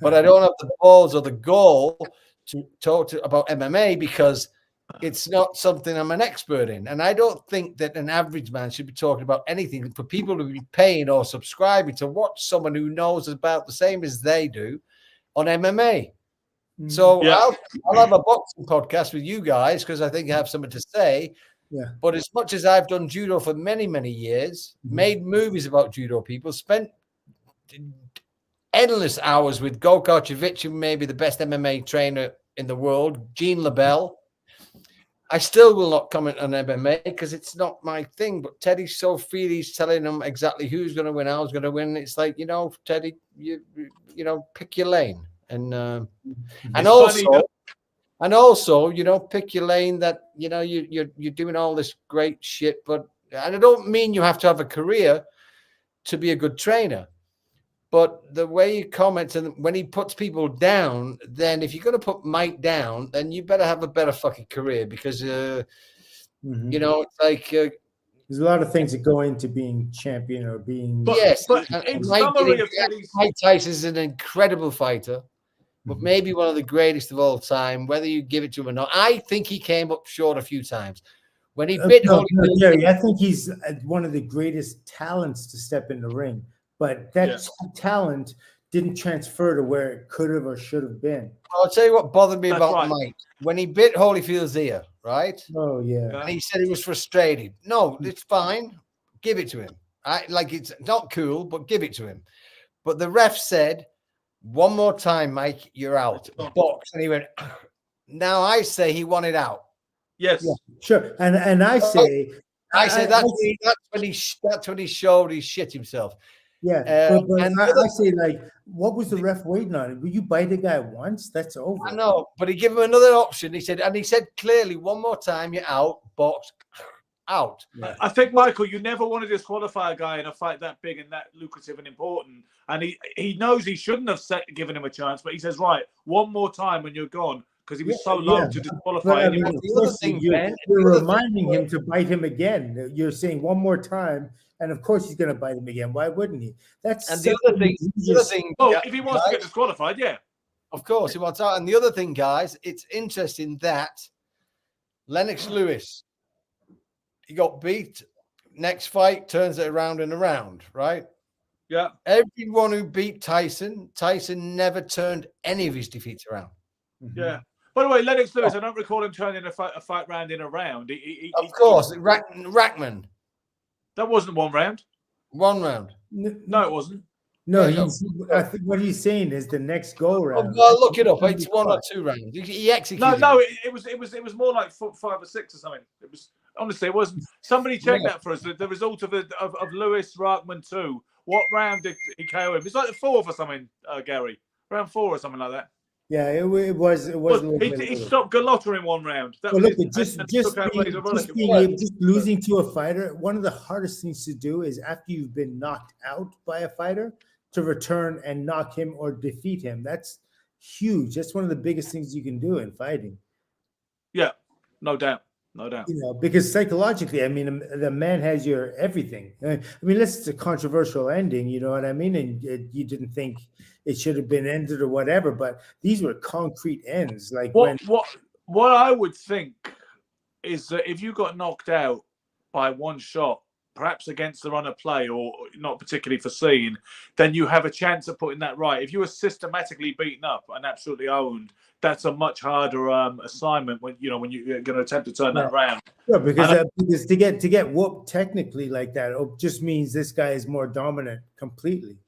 But I don't have the balls or the goal to talk about MMA because it's not something I'm an expert in. And I don't think that an average man should be talking about anything. For people to be paying or subscribing to watch someone who knows about the same as they do on MMA. So I'll have a boxing podcast with you guys because I think I have something to say. Yeah. But as much as I've done judo for many, many years, made movies about judo people, spent endless hours with Gokarchevich, who may be the best MMA trainer in the world, Gene LaBelle. I still will not comment on MMA because it's not my thing. But Teddy's so freely, he's telling them exactly who's going to win, how's going to win. It's like, you know, Teddy, you know, pick your lane, and also, you know, pick your lane that you know you're doing all this great shit. But and I don't mean you have to have a career to be a good trainer. But the way he comments and when he puts people down, then if you're going to put Mike down, then you better have a better fucking career because, you know, it's like there's a lot of things that go into being champion or being. But in summary of Mike Tyson is an incredible fighter, but maybe one of the greatest of all time. Whether you give it to him or not, I think he came up short a few times. When he bit Jerry, I think he's one of the greatest talents to step in the ring. But that talent didn't transfer to where it could have or should have been. I'll tell you what bothered me about Mike. When he bit Holyfield's ear, right? Oh, yeah. And he said he was frustrated. No, it's fine. Give it to him. It's not cool, but give it to him. But the ref said, one more time, Mike, you're out. Box. And he went, now I say he wanted out. Yes. Yeah, sure. And I say I said that's when he showed he shit himself. Yeah, but and I say, like, what was the ref waiting on? Will you bite a guy once? That's over. I know, but he gave him another option. He said clearly, one more time, you're out, box, out. Yeah. I think, Michael, you never want to disqualify a guy in a fight that big and that lucrative and important. And he knows he shouldn't have given him a chance, but he says, right, one more time and you're gone, because he was so low to disqualify but, anyone. You're reminding him to bite him again. You're saying one more time, and of course he's going to bite him again. Why wouldn't he? That's and the other thing. Oh, if he wants to get disqualified, yeah. Of course, he wants out. And the other thing, guys, it's interesting that Lennox Lewis, he got beat. Next fight turns it around and around, right? Yeah. Everyone who beat Tyson never turned any of his defeats around. Yeah. By the way, Lennox Lewis, I don't recall him turning a fight round in a round. Of course, Rackman. That wasn't one round. One round. No, it wasn't. No, I think what he's saying is the next go round. Well, look it up. It's 1 or 2 rounds. He executed. No, it was more like 5 or 6 or something. It was honestly, it wasn't. Somebody check that for us. The result of Lewis Rackman 2. What round did he KO him? It's like the 4th or something, Gary. Round 4 or something like that. Yeah, it was. He stopped Gallotta in 1 round. That look, just losing to a fighter. One of the hardest things to do is after you've been knocked out by a fighter to return and knock him or defeat him. That's huge. That's one of the biggest things you can do in fighting. Yeah, no doubt. No doubt. You know, because psychologically, I mean, the man has your everything. I mean, this is a controversial ending, you know what I mean? And you didn't think it should have been ended or whatever, but these were concrete ends. Like what I would think is that if you got knocked out by one shot, perhaps against the run of play or not particularly foreseen, then you have a chance of putting that right. If you were systematically beaten up and absolutely owned, that's a much harder assignment when you're going to attempt to turn that around. Yeah, because to get whooped technically like that, it just means this guy is more dominant completely.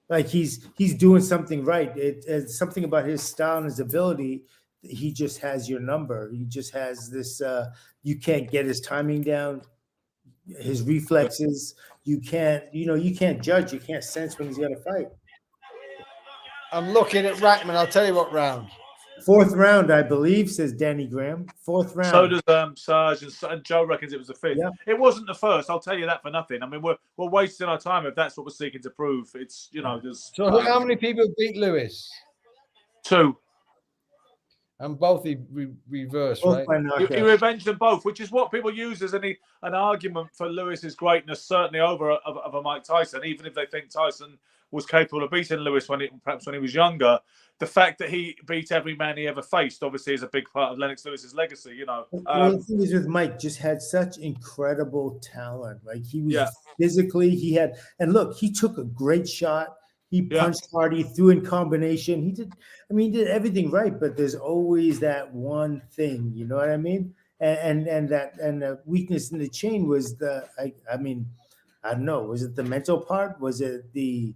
Like he's doing something right. It's something about his style and his ability. He just has your number. He just has this. You can't get his timing down, his reflexes. You can't judge. You can't sense when he's going to fight. I'm looking at Rackman. I'll tell you what round. 4th round, I believe, says Danny Graham. 4th round. So does Sarge, and Joe reckons it was the 5th. Yeah. It wasn't the 1st. I'll tell you that for nothing. I mean, we're wasting our time if that's what we're seeking to prove. It's there's. So how many people beat Lewis? 2. And both he reversed, Both right? He revenged them both, which is what people use as an argument for Lewis's greatness, certainly over a Mike Tyson, even if they think Tyson was capable of beating Lewis perhaps when he was younger. The fact that he beat every man he ever faced, obviously, is a big part of Lennox Lewis's legacy. The thing is with Mike, just had such incredible talent. Like he was physically, and look, he took a great shot. He punched hard. He threw in combination. He did everything right. But there's always that one thing, you know what I mean? And the weakness in the chain was I don't know. Was it the mental part? Was it the?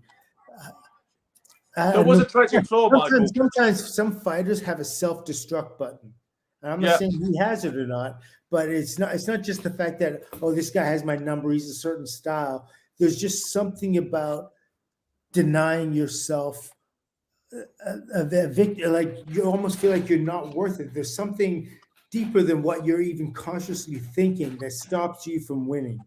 There was a tragic flaw, Michael. Sometimes some fighters have a self-destruct button. And I'm not saying he has it or not, but it's not just the fact that, oh, this guy has my number, he's a certain style. There's just something about denying yourself the victory. Like you almost feel like you're not worth it. There's something deeper than what you're even consciously thinking that stops you from winning.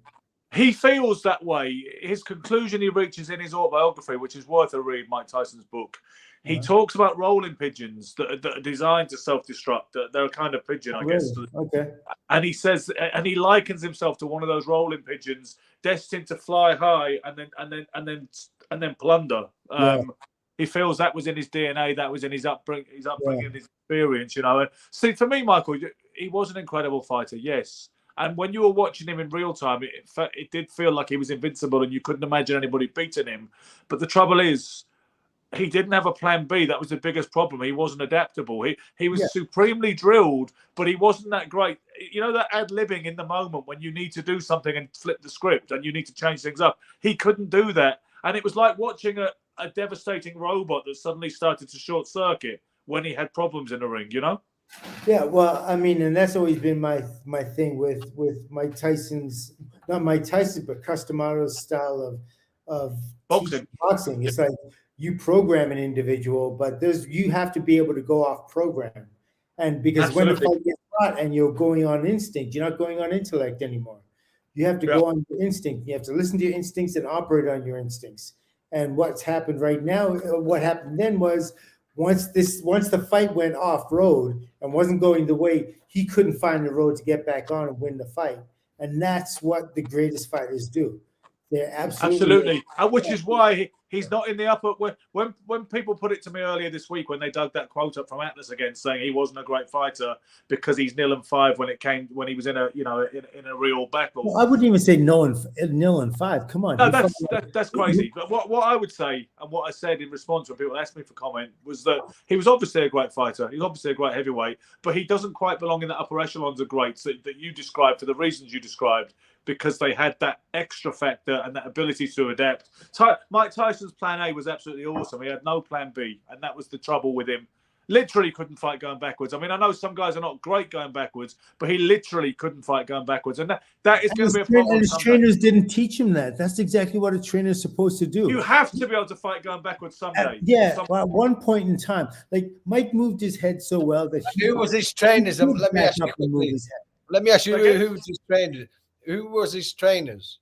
He feels that way. His conclusion he reaches in his autobiography, which is worth a read, Mike Tyson's book. He talks about rolling pigeons that are designed to self-destruct. They're a kind of pigeon, I guess. Okay. And he says, and he likens himself to one of those rolling pigeons, destined to fly high and then plunder. He feels that was in his DNA, that was in his upbringing, his experience. And see, for me, Michael, he was an incredible fighter, yes. And when you were watching him in real time, it did feel like he was invincible and you couldn't imagine anybody beating him. But the trouble is, he didn't have a plan B. That was the biggest problem. He wasn't adaptable. He was supremely drilled, but he wasn't that great. You know, that ad-libbing in the moment when you need to do something and flip the script and you need to change things up. He couldn't do that. And it was like watching a devastating robot that suddenly started to short circuit when he had problems in the ring, you know? Yeah, well, I mean, and that's always been my thing with Mike Tyson's, not Mike Tyson, but Custamaro's style of teaching Boxing. boxing. It's like you program an individual, but you have to be able to go off program, and because when the Absolutely. fight gets hot and you're going on instinct, you're not going on intellect anymore. You have to Yeah. go on your instinct. You have to listen to your instincts and operate on your instincts. And what's happened right now, what happened then was once the fight went off road and wasn't going the way, he couldn't find the road to get back on and win the fight. And that's what the greatest fighters do. They're Absolutely, which is why he's not in the upper. When people put it to me earlier this week, when they dug that quote up from Atlas again, saying he wasn't a great fighter because he's 0-5 when he was in a in a real battle. Well, I wouldn't even say 0-5. Come on, no, that's crazy. But what I would say, and what I said in response when people asked me for comment, was that he was obviously a great fighter. He's obviously a great heavyweight, but he doesn't quite belong in the upper echelons of greats that you described for the reasons you described, because they had that extra factor and that ability to adapt. Mike Tyson's plan A was absolutely awesome. He had no plan B, and that was the trouble with him. Literally couldn't fight going backwards. I mean, I know some guys are not great going backwards, but he literally couldn't fight going backwards. And that is going to be a problem. And his trainers didn't teach him that. That's exactly what a trainer is supposed to do. You have to be able to fight going backwards someday. Well, at one point in time, like Mike moved his head so well that who was his trainers? Let me ask you who was his trainers. Who was his trainers?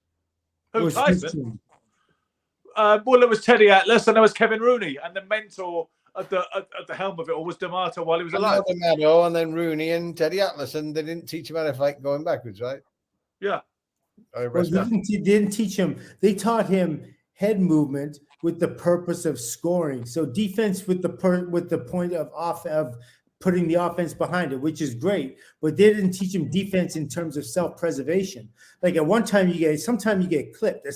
Who, Tyson? Well, there was Teddy Atlas and there was Kevin Rooney, and the mentor at the helm of it all was D'Amato while he was alive. D'Amato and then Rooney and Teddy Atlas, and they didn't teach him how to fight going backwards, right? Yeah. Well, they didn't teach him. They taught him head movement with the purpose of scoring. So defense with the point of putting the offense behind it, which is great, but they didn't teach him defense in terms of self-preservation. Like at one time sometimes you get clipped.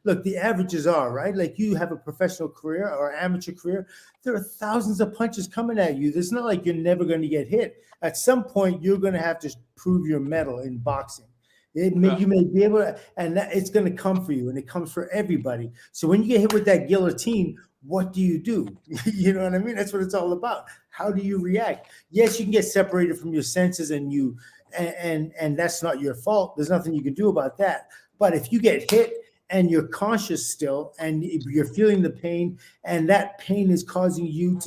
Look, the averages are, right? Like you have a professional career or amateur career, there are thousands of punches coming at you. It's not like you're never going to get hit. At some point, you're going to have to prove your mettle in boxing. You may be able to, and it's going to come for you, and it comes for everybody. So when you get hit with that guillotine, what do? You know what I mean? That's what it's all about. How do you react? Yes, you can get separated from your senses, and that's not your fault. There's nothing you can do about that. But if you get hit and you're conscious still, and you're feeling the pain, and that pain is causing you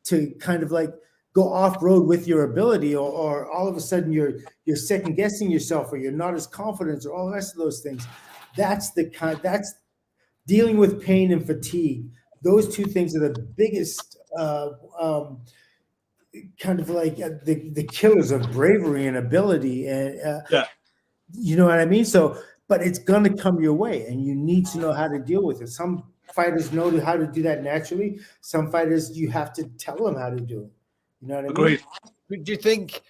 to kind of like go off road with your ability, or all of a sudden you're second guessing yourself, or you're not as confident, or all the rest of those things. That's dealing with pain and fatigue. Those two things are the biggest kind of like the killers of bravery and ability. And you know what I mean? So, but it's going to come your way, and you need to know how to deal with it. Some fighters know how to do that naturally. Some fighters, you have to tell them how to do it. You know what I mean? Agreed. Do you think,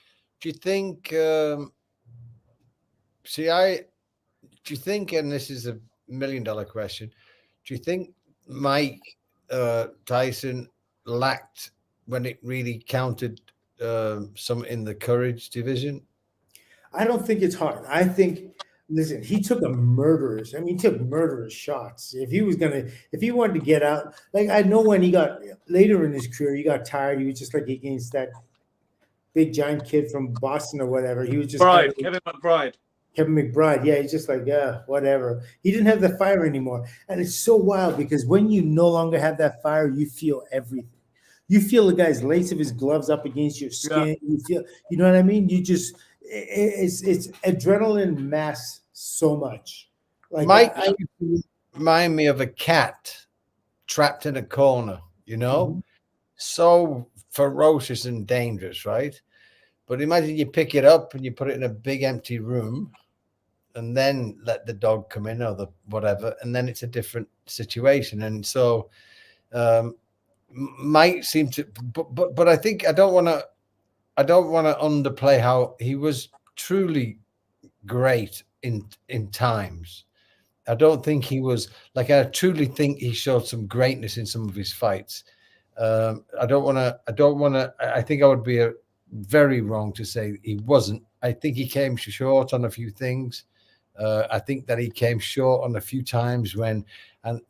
and this is $1 million question, do you think Mike Tyson lacked when it really counted some in the courage division? I don't think it's hard. I think, listen, he took he took murderous shots. If he wanted to get out, like I know when he got later in his career, he got tired. He was just like against that big giant kid from Boston or whatever. He was just Kevin McBride. Kevin McBride. Yeah, he's just like, yeah, whatever. He didn't have the fire anymore. And it's so wild because when you no longer have that fire, you feel everything. You feel the guy's lace of his gloves up against your skin. Yeah. You feel, you know what I mean? You just, it's adrenaline mass so much. Like Mike remind me of a cat trapped in a corner, so ferocious and dangerous, right? But imagine you pick it up and you put it in a big empty room and then let the dog come in or the whatever, and then it's a different situation. And so Mike seemed to, but I think I don't want to underplay how he was truly great in times. I don't think he was like, I truly think he showed some greatness in some of his fights. I think I would be very wrong to say he wasn't. I think he came short on a few things. I think that he came short on a few times when, and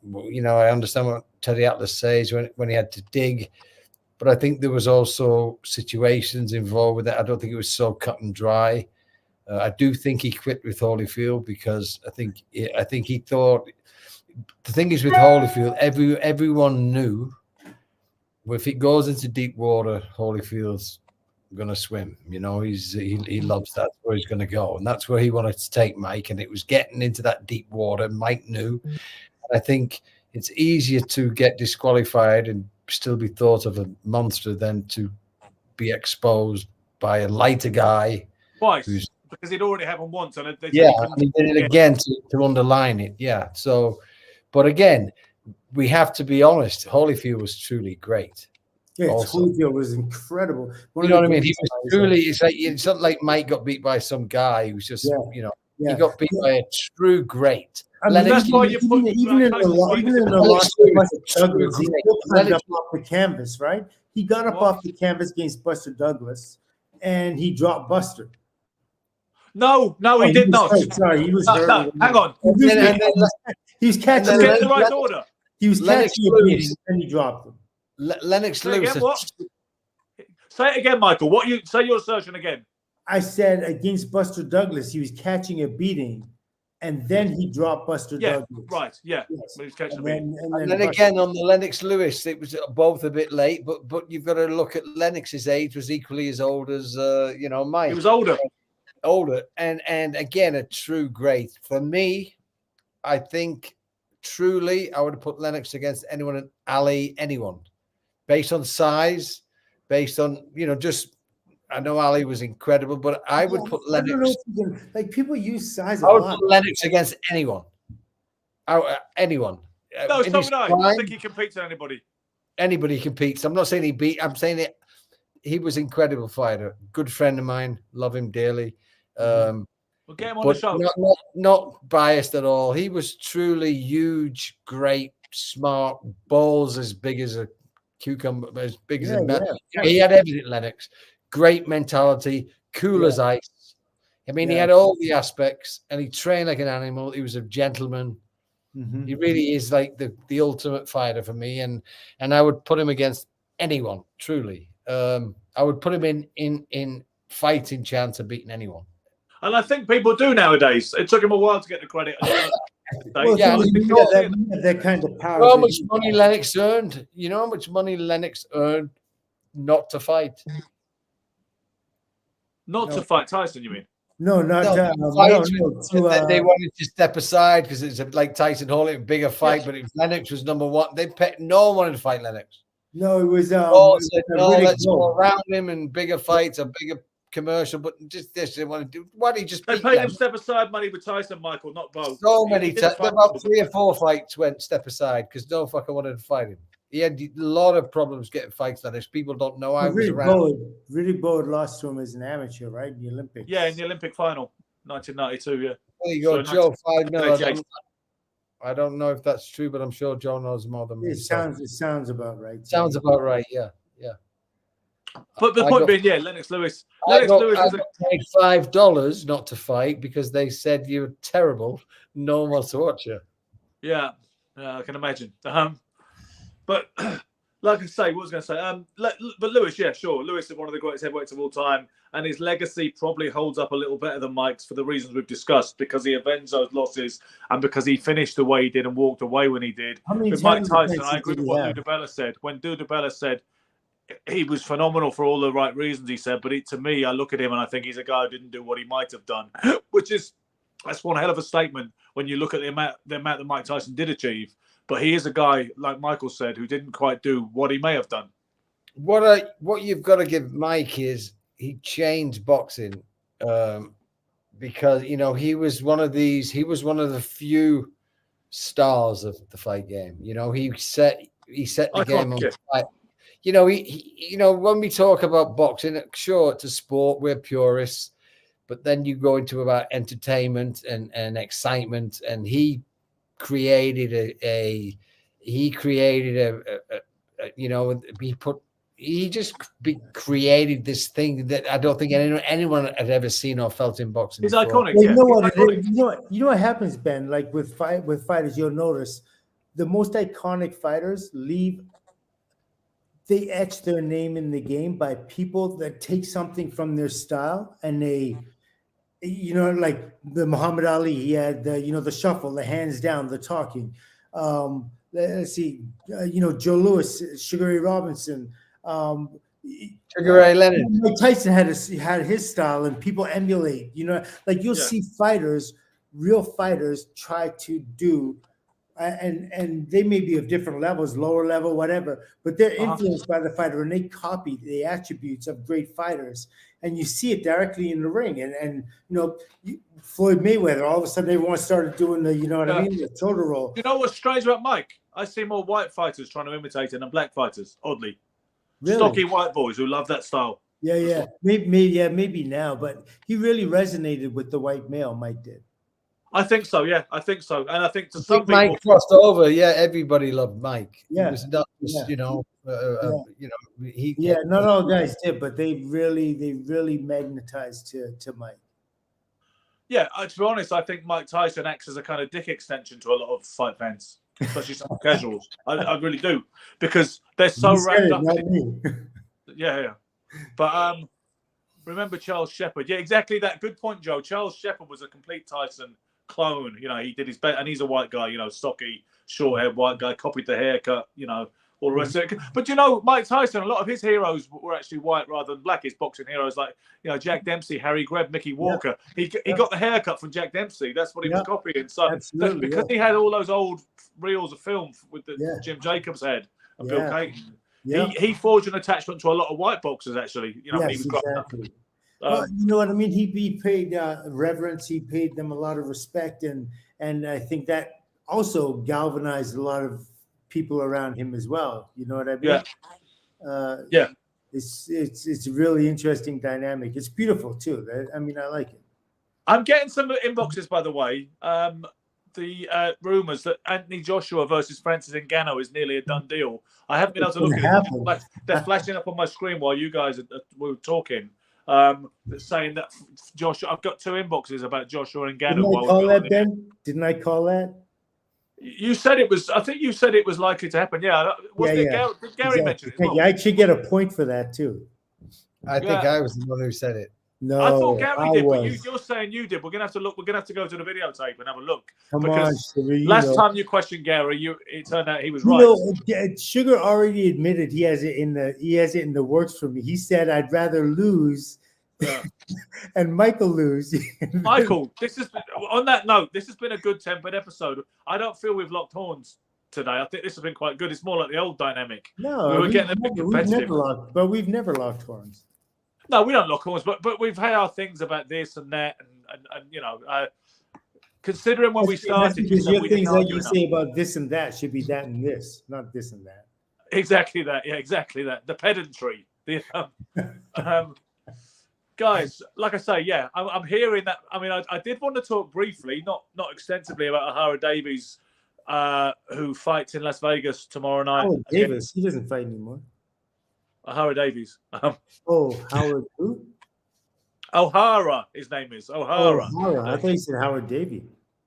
I understand what Teddy Atlas says when he had to dig. but I think there was also situations involved with it. I don't think it was so cut and dry. I do think he quit with Holyfield because I think he thought the thing is with Holyfield, everyone knew if it goes into deep water, Holyfield's going to swim. You know, he loves that. That's where he's going to go, and that's where he wanted to take Mike. And it was getting into that deep water. Mike knew. And I think it's easier to get disqualified and still be thought of a monster than to be exposed by a lighter guy twice. Because it already happened once, and he did it again to underline it. Yeah. So, but again, we have to be honest. Holyfield was truly great. Yeah, Holyfield was incredible. You know what I mean? He was truly. It's not like Mike got beat by some guy who was just he got beat by a true great. I mean, that's why you put even in the loss Douglas, he still climbed up off the canvas, right? He got up off the canvas against Buster Douglas, and he dropped Buster. No, he did not. Sorry, he was hurt. No, hang on. He was catching the right order. He was catching a beat, and he dropped him. Lennox Lewis. Say it again, Michael. What you say your assertion again? I said against Buster Douglas, he was catching a beating, and then he dropped Buster Douglas. Right. Yeah. Yes. He was catching a beating. And then again on the Lennox Lewis, it was both a bit late, but you've got to look at Lennox's age was equally as old as Mike. He was older. And again, a true great. For me, I think truly I would have put Lennox against anyone in Ali, anyone. Based on size, based on, I know Ali was incredible, but I would put Lennox. Like people use size. I would put Lennox against anyone. Anyone. No, so would I. I think he competes with anybody. Anybody competes. I'm not saying he beat. I'm saying it. He was an incredible fighter. Good friend of mine. Love him dearly. We'll get him on the show. Not biased at all. He was truly huge, great, smart, balls as big as a cucumber, as big as a man. Yeah. He had everything, Lennox. Great mentality, cool as ice. I mean, he had all the aspects, and he trained like an animal. He was a gentleman. Mm-hmm. He really is like the ultimate fighter for me, and I would put him against anyone. Truly, I would put him in fighting chance of beating anyone. And I think people do nowadays. It took him a while to get the credit. That kind of power. How much money Lennox earned? You know how much money Lennox earned not to fight? Not to fight Tyson, you mean? No, they wanted to step aside because it's like Tyson Hall, a bigger fight, but Lennox was number one. No one wanted to fight Lennox. No, it was let's go around him and bigger fights, a bigger commercial, but just this they want to do. Why did he just? They paid him step aside money with Tyson, Michael, not both. So many times, about 3 or 4 fights went step aside because no fucker wanted to fight him. He had a lot of problems getting fights like this. People don't know. Really Bode lost to him as an amateur, right? In the Olympics. Yeah, in the Olympic final, 1992. Yeah. There you go, Joe. 5-0. I don't know if that's true, but I'm sure Joe knows more than me. It sounds about right. Sounds about right. Yeah. But the point being, Lennox Lewis. I paid $5 not to fight because they said you were terrible. No one wants to watch you. Yeah, I can imagine. But like I say, what was I going to say? But Lewis, yeah, sure. Lewis is one of the greatest heavyweights of all time, and his legacy probably holds up a little better than Mike's for the reasons we've discussed, because he avenged those losses and because he finished the way he did and walked away when he did. With Mike Tyson, I agree with what Lou DiBella said. When Lou DiBella said he was phenomenal for all the right reasons, he said, but to me, I look at him and I think he's a guy who didn't do what he might have done, that's one hell of a statement when you look at the amount that Mike Tyson did achieve. But he is a guy, like Michael said, who didn't quite do what he may have done. What you've got to give Mike is he changed boxing because he was one of the few stars of the fight game. He set the game on fire. When we talk about boxing, sure, it's a sport, we're purists, but then you go into about entertainment and excitement, and he created created this thing that I don't think anyone had ever seen or felt in boxing. It's before. iconic. You know what happens, Ben? Like with fighters, you'll notice the most iconic fighters leave they etch their name in the game by people that take something from their style and they, like the Muhammad Ali, he had the shuffle, the hands down, the talking. Let's see, Joe Louis, Sugar Ray Robinson, Sugar Ray Leonard. Mike Tyson had his style, and people emulate. Like you'll see fighters, real fighters, try to do. And they may be of different levels, lower level, whatever, but they're influenced by the fighter and they copy the attributes of great fighters. And you see it directly in the ring. And Floyd Mayweather, all of a sudden everyone started doing the, I mean, the shoulder roll. You know what's strange about Mike? I see more white fighters trying to imitate him than black fighters, oddly. Really? Stocky white boys who love that style. Yeah. Maybe now, but he really resonated with the white male, Mike did. I think so, yeah. I think so. And I think to some people... Mike crossed over. Yeah, everybody loved Mike. Yeah. It was not just, not all guys did, but they really magnetized to Mike. Yeah, to be honest, I think Mike Tyson acts as a kind of dick extension to a lot of fight fans, especially some casuals. I really do, because they're so wrapped up in it. Yeah. But remember Charles Shepard? Yeah, exactly that. Good point, Joe. Charles Shepard was a complete Tyson clone. He did his best, and he's a white guy, stocky, short-haired white guy, copied the haircut, all the rest of it. But Mike Tyson, a lot of his heroes were actually white rather than black. His boxing heroes like Jack Dempsey, Harry Greb, Mickey Walker. He got the haircut from Jack Dempsey. That's what he was copying. So because he had all those old reels of film with the Jim Jacobs head and Bill Cayton. Yeah. He forged an attachment to a lot of white boxers actually. When he was growing up. Well, you know what I mean? He paid reverence. He paid them a lot of respect, and I think that also galvanized a lot of people around him as well. You know what I mean? Yeah. It's a really interesting dynamic. It's beautiful too. I mean, I like it. I'm getting some inboxes, by the way. The rumors that Anthony Joshua versus Francis Ngannou is nearly a done deal. I haven't been able to look at it. They're flashing up on my screen while you guys were talking. Saying that Joshua, I've got two inboxes about Joshua and Ngannou. Didn't I call that? You said it was. I think you said it was likely to happen. Yeah. Did Gary mention it? Well? I should get a point for that too. I think I was the one who said it. No, I thought Gary did, but you're saying you did. We're gonna have to look. We're gonna have to go to the videotape and have a look. Come on, Sugar, last time you questioned Gary, it turned out he was right. Sugar already admitted he has it in the works for me. He said, "I'd rather lose." And Michael lose. Michael, on that note, this has been a good tempered episode. I don't feel we've locked horns today. I think this has been quite good. It's more like the old dynamic. No, we're getting a bit competitive. We've never locked horns. No, we don't lock horns, but we've had our things about this and that, and considering when we started, because your things that you say about this and that should be that and this, not this and that. Exactly that. Yeah, exactly that. The pedantry. Guys, like I say, I'm hearing that. I mean, I did want to talk briefly, not extensively, about Ahara Davies, who fights in Las Vegas tomorrow night. Howard Davis, he doesn't fight anymore. Ahara Davies. Howard who? O'Hara, his name is O'Hara. I thought you said Howard Davies.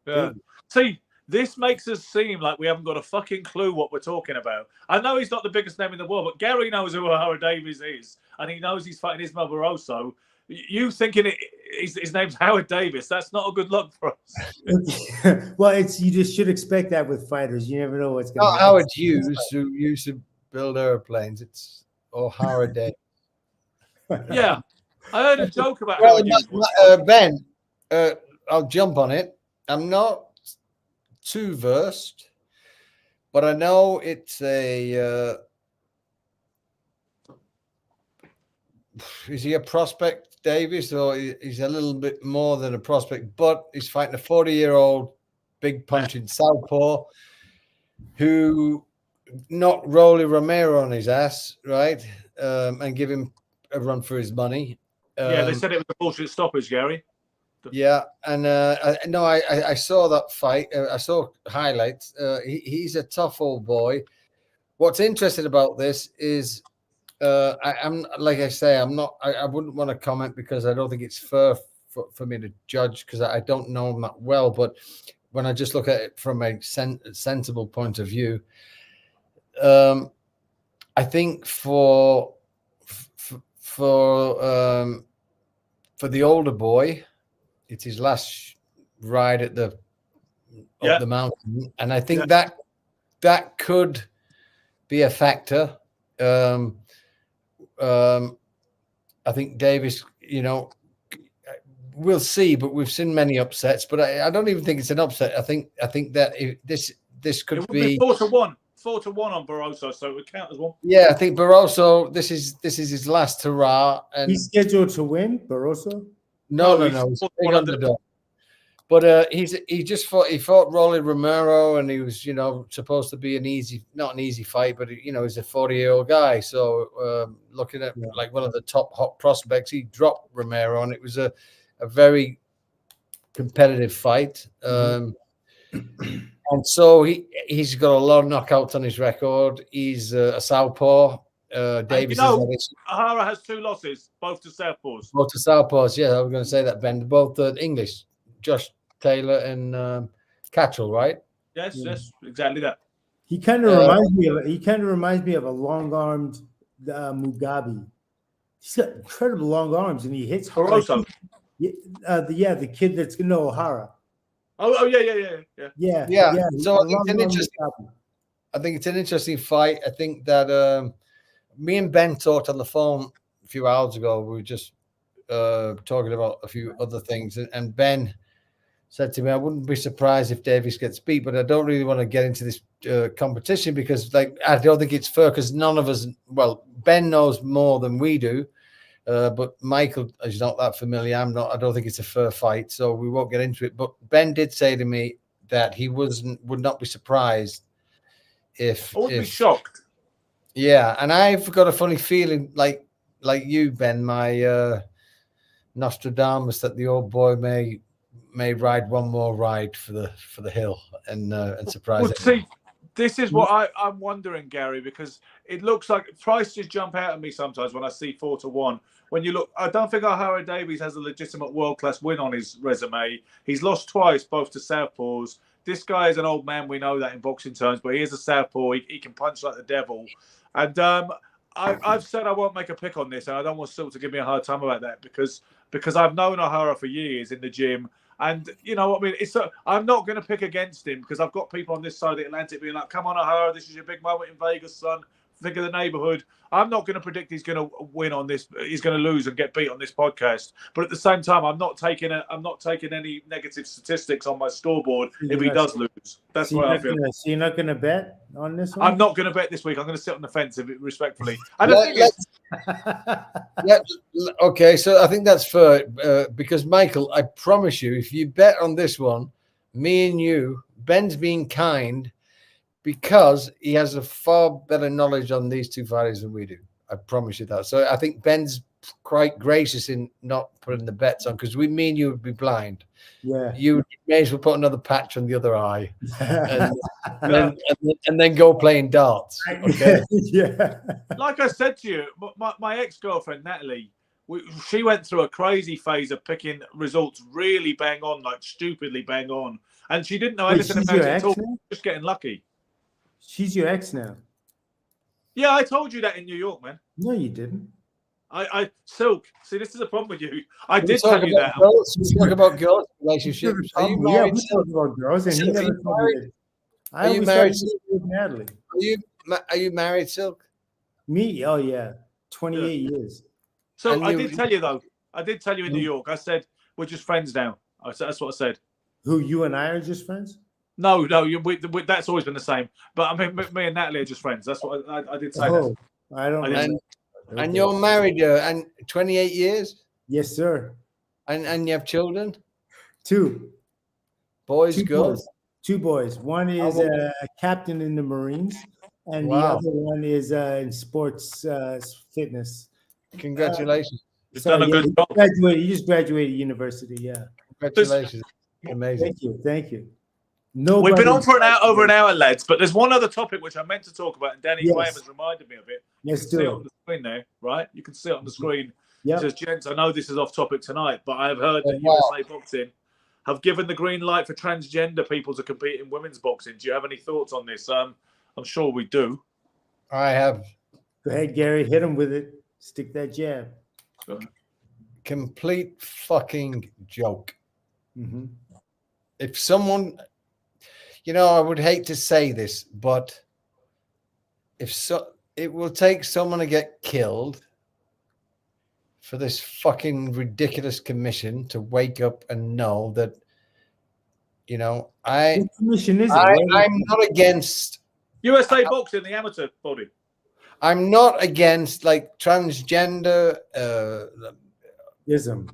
Yeah. See, this makes us seem like we haven't got a fucking clue what we're talking about. I know he's not the biggest name in the world, but Gary knows who Ahara Davies is, and he knows he's fighting Ismael Barroso. You thinking his name's Howard Davis? That's not a good look for us. Well, you just should expect that with fighters. You never know what's going to happen. Howard Hughes, who used to build airplanes. It's O'Hara Davies. Yeah, I heard a joke about Ben. I'll jump on it. I'm not too versed, but I know it's a. Is he a prospect, Davis, or he's a little bit more than a prospect? But he's fighting a 40-year-old big punching southpaw who knocked Rolly Romero on his ass, right, and give him a run for his money. They said it was a bullshit stoppage, Gary. Yeah, and I saw that fight. I saw highlights. He's a tough old boy. What's interesting about this is. I'm like I say, I'm not. I wouldn't want to comment because I don't think it's fair for me to judge because I don't know him that well. But when I just look at it from a sensible point of view, I think for the older boy, it's his last ride at the up the mountain, and I think that could be a factor. I think Davis, we'll see, but we've seen many upsets. But I don't even think it's an upset. I think that this could be 4-1 on Barroso, so it would count as one. Yeah, I think Barroso. This is his last hurrah, and he's scheduled to win. Barroso? No. He's a big underdog. But he fought Rolly Romero, and he was supposed to be not an easy fight, but he's a 40-year-old guy. So looking at like one of the top hot prospects, he dropped Romero, and it was a very competitive fight. And so he's got a lot of knockouts on his record. He's a southpaw. Davis O'Hara has 2 losses, both to southpaws. Both to southpaws. Yeah, I was going to say that, Ben. Both English. Josh Taylor and Catchell, right? Yes, exactly that. He kind of reminds me of a long-armed Mugabe. He's got incredible long arms, and he hits Barroso. The kid that's O'Hara. Oh yeah. So I think it's an interesting fight. I think that me and Ben talked on the phone a few hours ago. We were just talking about a few other things, and Ben said to me, I wouldn't be surprised if Davis gets beat, but I don't really want to get into this competition because I don't think it's fair, because none of us, Ben knows more than we do, but Michael is not that familiar. I don't think it's a fair fight, so we won't get into it. But Ben did say to me that he would not be surprised if... I would be shocked. Yeah, and I've got a funny feeling, like you, Ben, my Nostradamus, that the old boy may ride one more ride for the hill and surprise. Well, see, this is what I'm wondering, Gary, because it looks like prices jump out at me sometimes when I see 4-1. When you look, I don't think O'Hara Davies has a legitimate world-class win on his resume. He's lost twice, both to southpaws. This guy is an old man. We know that in boxing terms, but he is a southpaw. He can punch like the devil. And I've said I won't make a pick on this, and I don't want Silk to give me a hard time about that because I've known O'Hara for years in the gym. And you know what I mean? I'm not going to pick against him because I've got people on this side of the Atlantic being like, come on, O'Hara, this is your big moment in Vegas, son. Think of the neighborhood. I'm not going to predict he's going to win on this. He's going to lose and get beat on this podcast. But at the same time, I'm not taking any negative statistics on my scoreboard if he does lose. That's what I feel. So you're not going to bet on this one? I'm not going to bet this week. I'm going to sit on the fence respectfully. Okay, so I think that's fair because, Michael, I promise you, if you bet on this one, me and you, Ben's being kind because he has a far better knowledge on these two fighters than we do. I promise you that. So I think Ben's quite gracious in not putting the bets on because me and you would be blind. Yeah. You may as well put another patch on the other eye and then go playing darts. Okay. Yeah. Like I said to you, my ex-girlfriend, Natalie, she went through a crazy phase of picking results really bang on, like stupidly bang on. And she didn't know anything about it at all. Just getting lucky. She's your ex now. Yeah, I told you that in New York, man. No, you didn't. Silk. See, this is a problem with you. I did tell you that. We talk about girls' relationships. Are you married? We talk about girls, and he never told me. Are you married, with Natalie? Are you married, Silk? Me? Oh yeah, 28 years. So I did tell you though. I did tell you in New York. I said we're just friends now. That's what I said. Who, you and I are just friends? No, that's always been the same. But I mean, me and Natalie are just friends. That's what I did say. Oh, I don't know. And you're married and 28 years? Yes, sir. And you have children? 2. Boys, girls? 2 boys. One is a captain in the Marines, and the other one is in sports fitness. Congratulations. You've done a good job. He just graduated university, yeah. Congratulations. Amazing. Thank you. We've been on for over an hour, lads, but there's one other topic which I meant to talk about, and Danny Graham has reminded me of it. Yes, see it on the screen there, right? You can see it on the screen. Yep. It says, gents, I know this is off topic tonight, but I've heard that USA Boxing have given the green light for transgender people to compete in women's boxing. Do you have any thoughts on this? I'm sure we do. I have Go ahead, Gary. Hit him with it. Stick that jab. Complete fucking joke. Mm-hmm. If someone, I would hate to say this, but it will take someone to get killed for this fucking ridiculous commission to wake up and know that, What commission is it? I'm not against USA Boxing, the amateur body. I'm not against like transgender, Ism.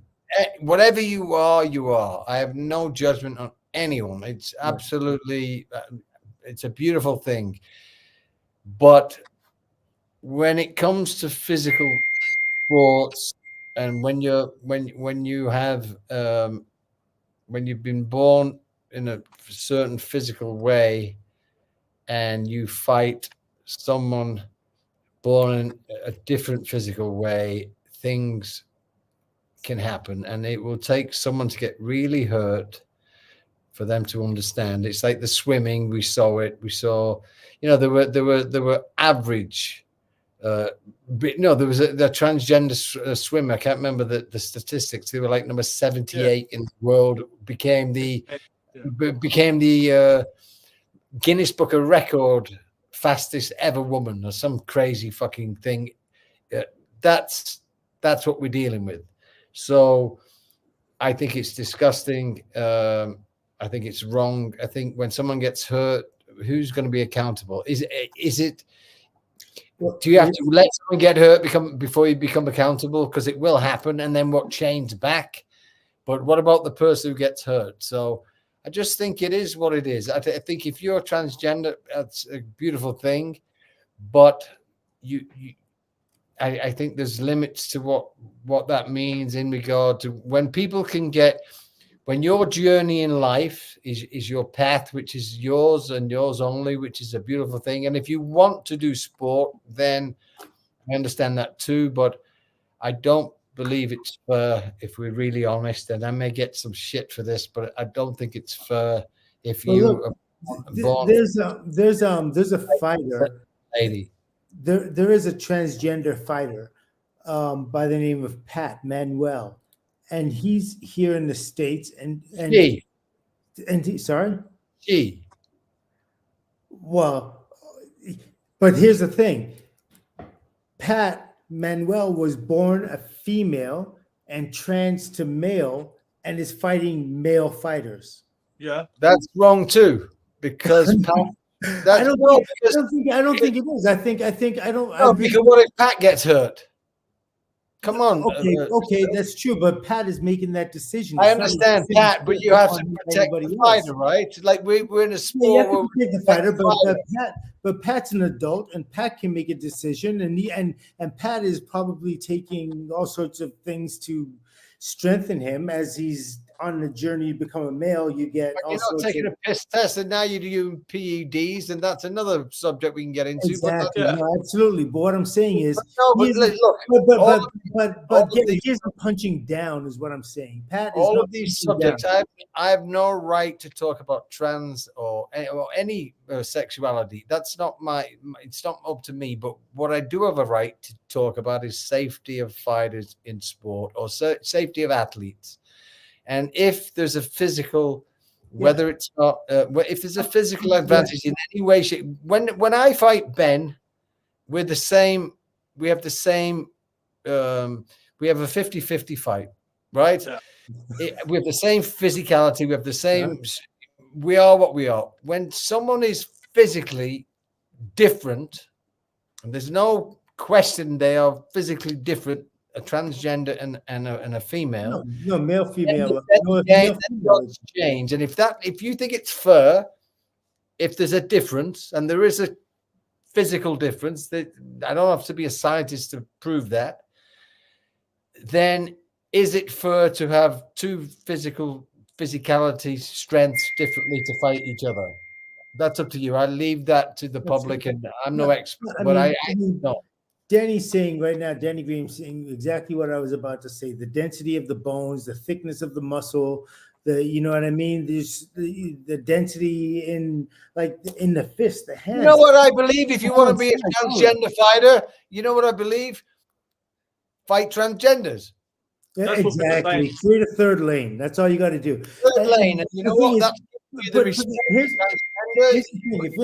whatever you are. I have no judgment on anyone. It's absolutely, it's a beautiful thing. But when it comes to physical sports, and when you've been born in a certain physical way, and you fight someone born in a different physical way, things can happen, and it will take someone to get really hurt for them to understand. It's like the swimming. We saw, there were average. There was the transgender swimmer. I can't remember the statistics. They were like number 78 in the world. Became the Guinness Book of Record fastest ever woman, or some crazy fucking thing. That's what we're dealing with. So I think it's disgusting. I think it's wrong. I think when someone gets hurt, who's going to be accountable? Is it? Do you have to let someone get hurt before you become accountable? Because it will happen, and then what, change back? But what about the person who gets hurt? So I just think it is what it is. I think if you're transgender, that's a beautiful thing, but I think there's limits to what that means in regard to when people can get. When your journey in life is your path, which is yours and yours only, which is a beautiful thing. And if you want to do sport, then I understand that too. But I don't believe it's fair, if we're really honest. And I may get some shit for this, but I don't think it's fair if there's a fighter lady. There is a transgender fighter by the name of Pat Manuel. And he's here in the States, She. Well, but here's the thing. Pat Manuel was born a female and trans to male and is fighting male fighters. Yeah. That's wrong too, because Pat, I don't think it is. Because what if Pat gets hurt? Come on. Okay, that's true. But Pat is making that decision. I understand, Pat, but you have to protect the fighter, right? Like we're in a sport. Yeah, protect the fighter, but Pat's an adult, and Pat can make a decision, and Pat is probably taking all sorts of things to strengthen him as he's on the journey to become a male. You get you're not taking a piss test, and now you're doing PEDs, and that's another subject we can get into. Exactly. No, absolutely. But what I'm saying is, here's the punching down is what I'm saying. Pat is all of these subjects. I have no right to talk about trans or any sexuality. That's not it's not up to me. But what I do have a right to talk about is safety of fighters in sport, or safety of athletes. And if there's a physical, whether it's not, if there's a physical advantage in any way, shape, when I fight Ben, we're the same. We have the same. We have a 50-50 fight, right? Yeah. We have the same physicality. We have the same. Yeah. We are what we are. When someone is physically different, and there's no question they are physically different. A transgender and a female. No male, female. Change. And if you think it's fair, if there's a difference, and there is a physical difference, that I don't have to be a scientist to prove that, then is it fair to have two physicality strengths differently to fight each other? That's up to you. I leave that to the public, and I'm no expert, but I know. Danny's saying right now, Danny Graham's saying exactly what I was about to say. The density of the bones, the thickness of the muscle, you know what I mean? There's the density in the fist, the hands. You know what I believe? If you want to be a transgender fighter, you know what I believe? Fight transgenders. Yeah, exactly. Create a third lane. That's all you got to do. Third lane, and you know what? That's the respect. Here's the thing: if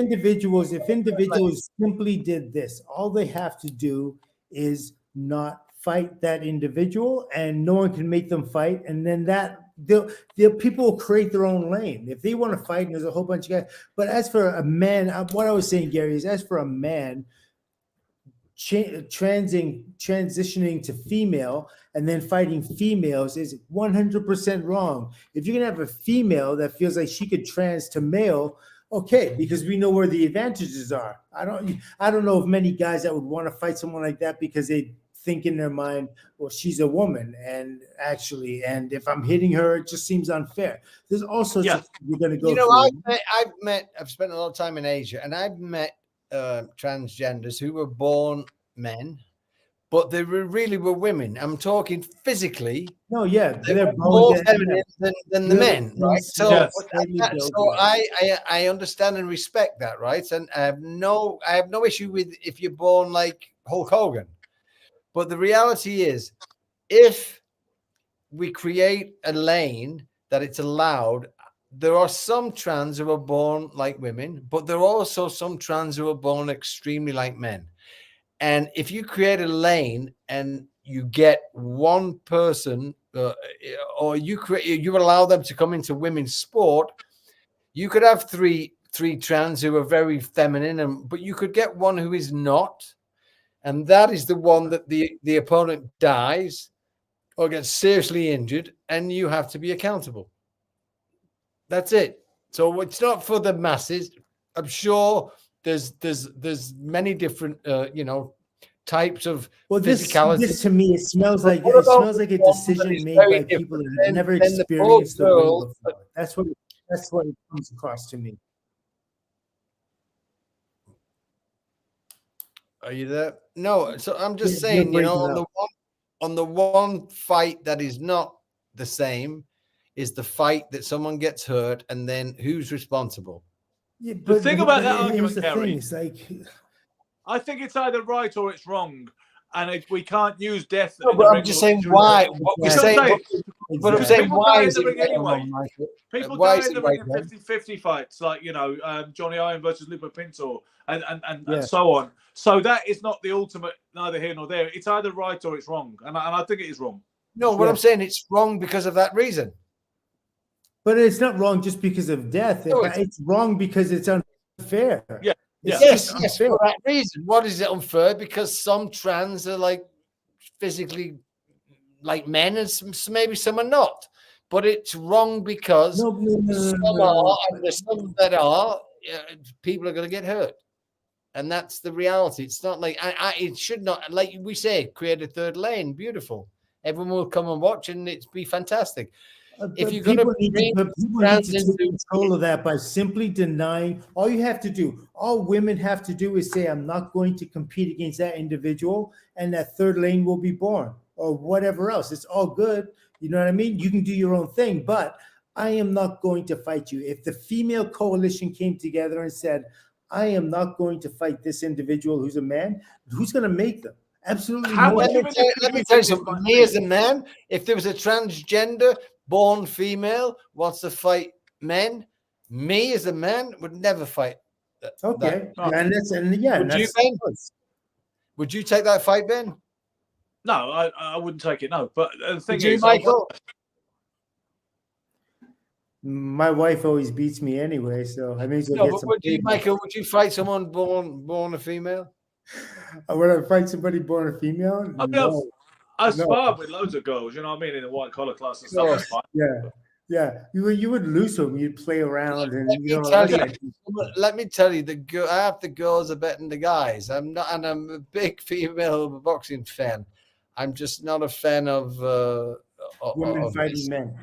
individuals simply did this, all they have to do is not fight that individual, and no one can make them fight, and then the people will create their own lane if they want to fight. And there's a whole bunch of guys. But as for a man, what I was saying, Gary, is as for a man transitioning to female and then fighting females is 100% wrong. If you're gonna have a female that feels like she could trans to male, okay, because we know where the advantages are. I don't know of many guys that would want to fight someone like that because they think in their mind, well, she's a woman, and if I'm hitting her, it just seems unfair. There's all sorts of you're gonna go. You know, I've spent a lot of time in Asia, and I've met transgenders who were born men, but they really were women. I'm talking physically. No, yeah, they're more feminine than the men, right? So, so I understand and respect that, right? And I have no issue with if you're born like Hulk Hogan. But the reality is, if we create a lane that it's allowed, there are some trans who are born like women, but there are also some trans who are born extremely like men. And if you create a lane and you get one person, or you allow them to come into women's sport, you could have three trans who are very feminine, but you could get one who is not, and that is the one that the opponent dies or gets seriously injured, and you have to be accountable. That's it. So it's not for the masses. I'm sure there's many different types of physicality. This to me, it smells like a decision made by people that have never experienced the ring before. That's what it comes across to me. Are you there? No. So I'm just saying, on the one fight that is not the same is the fight that someone gets hurt, and then who's responsible? Yeah, but the thing about that argument, Gary, I think it's either right or it's wrong, and we can't use death. No, but I'm just saying why. What we're saying, but I'm saying why is it anyway? People die in the ring in 50-50 fights, like Johnny Iron versus Lupo Pinto, and so on. So that is not the ultimate, neither here nor there. It's either right or it's wrong, and I think it is wrong. No, what I'm saying, it's wrong because of that reason. But it's not wrong just because of death. No, it's wrong because it's unfair. Yeah. Yes, for that reason. What is it unfair? Because some trans are like physically like men, and maybe some are not. But it's wrong because some are, and there's some that are. People are going to get hurt, and that's the reality. It's not like it should not, like we say, create a third lane. Beautiful. Everyone will come and watch, and it'd be fantastic. If you're going to bring trans into control of that by simply denying, all you have to do, all women have to do is say, I'm not going to compete against that individual, and that third lane will be born, or whatever else. It's all good. You know what I mean? You can do your own thing, but I am not going to fight you. If the female coalition came together and said, I am not going to fight this individual who's a man, who's going to make them? Absolutely no. Let me tell you something. Me as a man, if there was a transgender born female wants to fight men, me as a man would never fight. Okay. Would you take that fight, Ben? No, I wouldn't take it. No, but the thing is, Michael. My wife always beats me anyway, so I may as well get some. Michael, would you fight someone born a female? Would I fight somebody born a female? I sparred with loads of girls, you know what I mean, in the white collar class and stuff. Yeah. You would lose them. You'd play around, and let me tell you, half the girls are better than the guys. I'm a big female boxing fan. I'm just not a fan of women fighting men.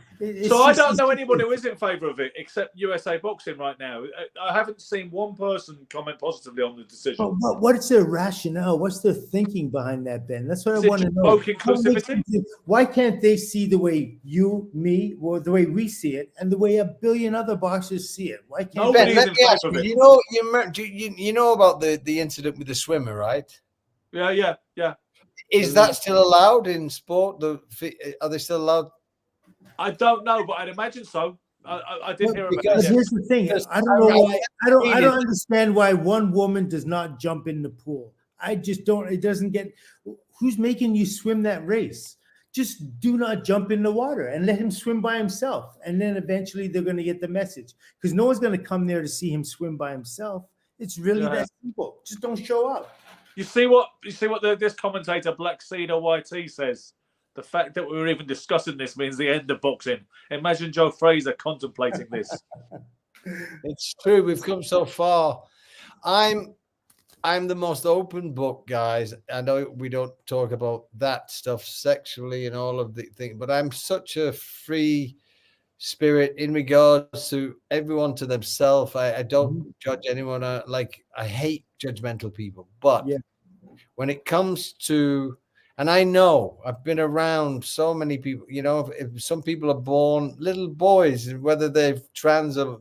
So I don't know anyone who is in favour of it except USA Boxing right now. I haven't seen one person comment positively on the decision. But what's their rationale? What's their thinking behind that, Ben? That's what I want to know. Woke inclusivity? Why can't they see the way you, me, or the way we see it, and the way a billion other boxers see it? Why can't Nobody's Ben, in favour of it? You know about the incident with the swimmer, right? Yeah. Is that still allowed in sport? Are they still allowed? I don't know, but I'd imagine so. I didn't hear about it. Here's the thing. I don't know why. I don't understand why one woman does not jump in the pool. I just don't. It doesn't get. Who's making you swim that race? Just do not jump in the water and let him swim by himself. And then eventually they're going to get the message, because no one's going to come there to see him swim by himself. It's really that simple. Just don't show up. You see what this commentator Black Cedar YT says. The fact that we were even discussing this means the end of boxing. Imagine Joe Fraser contemplating this. It's true. We've come so far. I'm the most open book, guys. I know we don't talk about that stuff sexually and all of the things, but I'm such a free spirit in regards to everyone to themselves. I don't judge anyone. I hate judgmental people. But when it comes to, and I know I've been around so many people, if some people are born little boys, whether they're trans or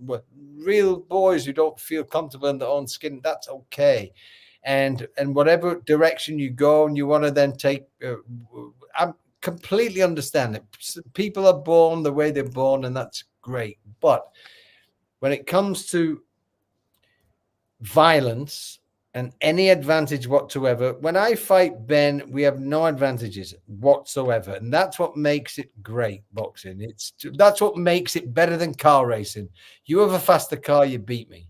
real boys who don't feel comfortable in their own skin, that's okay. And whatever direction you go and you want to then take, I completely understand it. People are born the way they're born, and that's great. But when it comes to violence and any advantage whatsoever, when I fight Ben, we have no advantages whatsoever, and that's what makes it great boxing. That's what makes it better than car racing. You have a faster car, you beat me.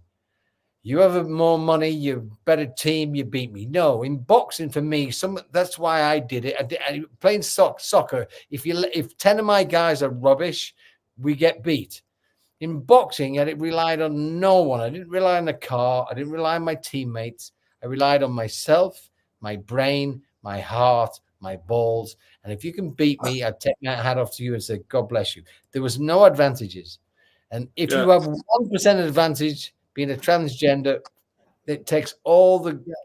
You have more money, you're a better team, you beat me. No, in boxing, for me, that's why I did it. Playing soccer, if 10 of my guys are rubbish, we get beat. In boxing, I relied on no one. I didn't rely on the car. I didn't rely on my teammates. I relied on myself, my brain, my heart, my balls. And if you can beat me, I'd take my hat off to you and say, God bless you. There was no advantages. And if you have 1% advantage being a transgender, it takes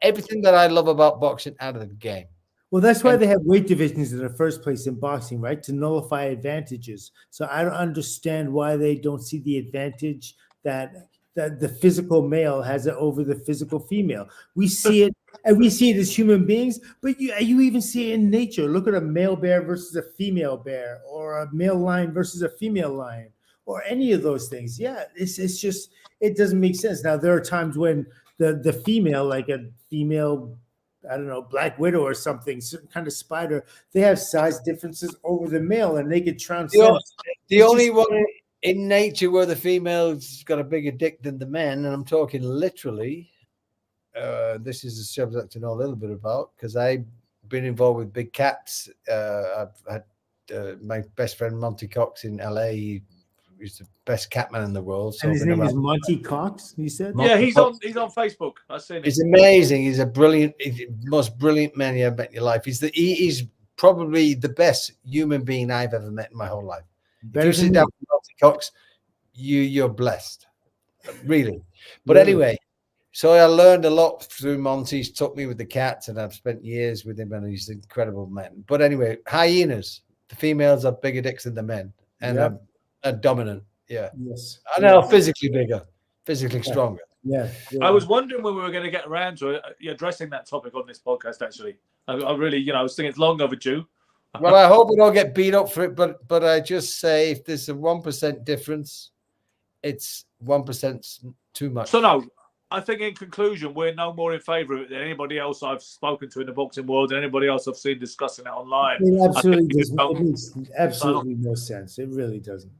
everything that I love about boxing out of the game. Well, that's why they have weight divisions in the first place in boxing, right? To nullify advantages. So I don't understand why they don't see the advantage that the physical male has over the physical female. We see it, and we see it as human beings, but you even see it in nature. Look at a male bear versus a female bear, or a male lion versus a female lion, or any of those things. Yeah, it's just, it doesn't make sense. Now, there are times when the female, like a female, I don't know, Black Widow or something, certain kind of spider, they have size differences over the male, and they could transcend. The only one in nature where the female's got a bigger dick than the men, and I'm talking literally, this is a subject to know a little bit about, because I've been involved with big cats. I've had my best friend Monty Cox in LA. He's the best catman in the world. So and his name is Monty Cox, you said? Yeah, he's on Facebook. I've seen it. He's amazing. He's most brilliant man you ever met in your life. He's probably the best human being I've ever met in my whole life. If you sit down with Monty Cox, you're blessed. Really. But anyway, so I learned a lot through Monty. He's took me with the cats, and I've spent years with him, and he's an incredible man. But anyway, hyenas, the females are bigger dicks than the men. And are dominant, yes. I know, physically bigger, physically stronger. Yeah. I was wondering when we were going to get around to addressing that topic on this podcast. Actually, I really, I was thinking it's long overdue. Well, I hope we don't get beat up for it, but I just say if there's a 1% difference, it's 1% too much. So no, I think in conclusion, we're no more in favour of it than anybody else I've spoken to in the boxing world and anybody else I've seen discussing it online. It absolutely doesn't. It makes absolutely no sense. It really doesn't.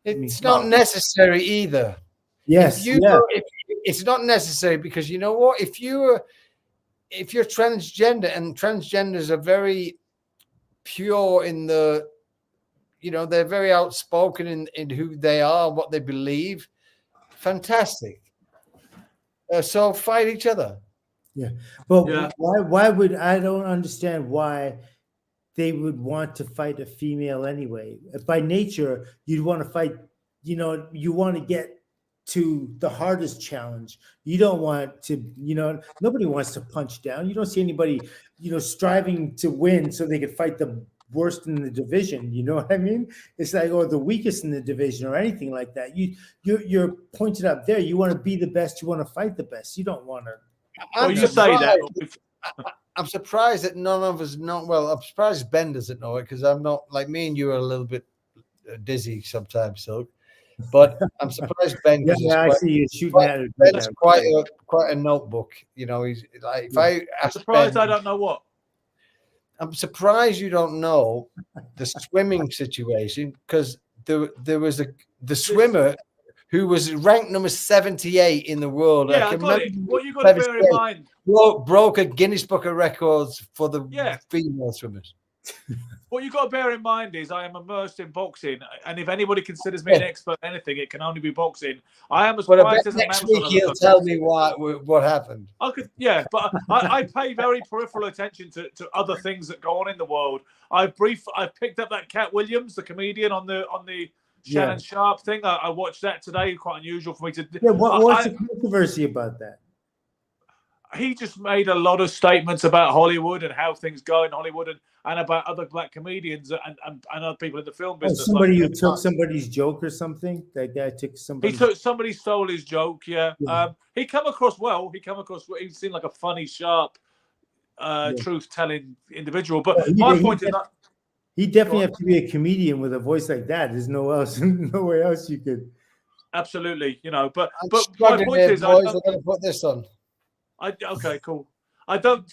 It's not necessary either. Yes, it's not necessary, because you know what? If you're transgender, and transgenders are very pure in the, they're very outspoken in who they are, what they believe. Fantastic. So fight each other. Yeah, but why would, I don't understand why they would want to fight a female anyway. By nature, you'd want to fight, you know, you want to get to the hardest challenge. You don't want to, you know, nobody wants to punch down. You don't see anybody, you know, striving to win so they could fight the worst in the division. You know what I mean? It's like, or the weakest in the division or anything like that. You're pointed up there. You want to be the best. You want to fight the best. You don't want to. Well, you say that. I'm surprised that none of us know. Well, I'm surprised Ben doesn't know it because I'm not, like me and you are a little bit dizzy sometimes, so. But I'm surprised Ben. Yeah, I see you shooting at it. Ben's quite a notebook. You know, he's like. If I ask surprised Ben, I don't know what. I'm surprised you don't know the swimming situation because there was the swimmer who was ranked number 78 in the world. Yeah, I got it. What you got to bear in mind. Broke a Guinness Book of Records for the female swimmers. What you got to bear in mind is I am immersed in boxing, and if anybody considers me an expert in anything, it can only be boxing. I am as quiet as a mouse. Next week he'll tell me what happened. I could, yeah, but I pay very peripheral attention to other things that go on in the world. I picked up that Cat Williams, the comedian, on the Shannon Sharp thing. I watched that today. Quite unusual for me to. Yeah, what's the controversy about that? He just made a lot of statements about Hollywood and how things go in Hollywood and about other black comedians and other people in the film business. Somebody who took somebody's joke or something. That guy took somebody. Somebody stole his joke. Yeah. He come across well. He seemed like a funny, sharp, truth-telling individual. But my point is that he definitely have to be a comedian with a voice like that. There's nowhere else you could. Absolutely, you know. But my point is, I'm going to put this on. Okay, cool. I don't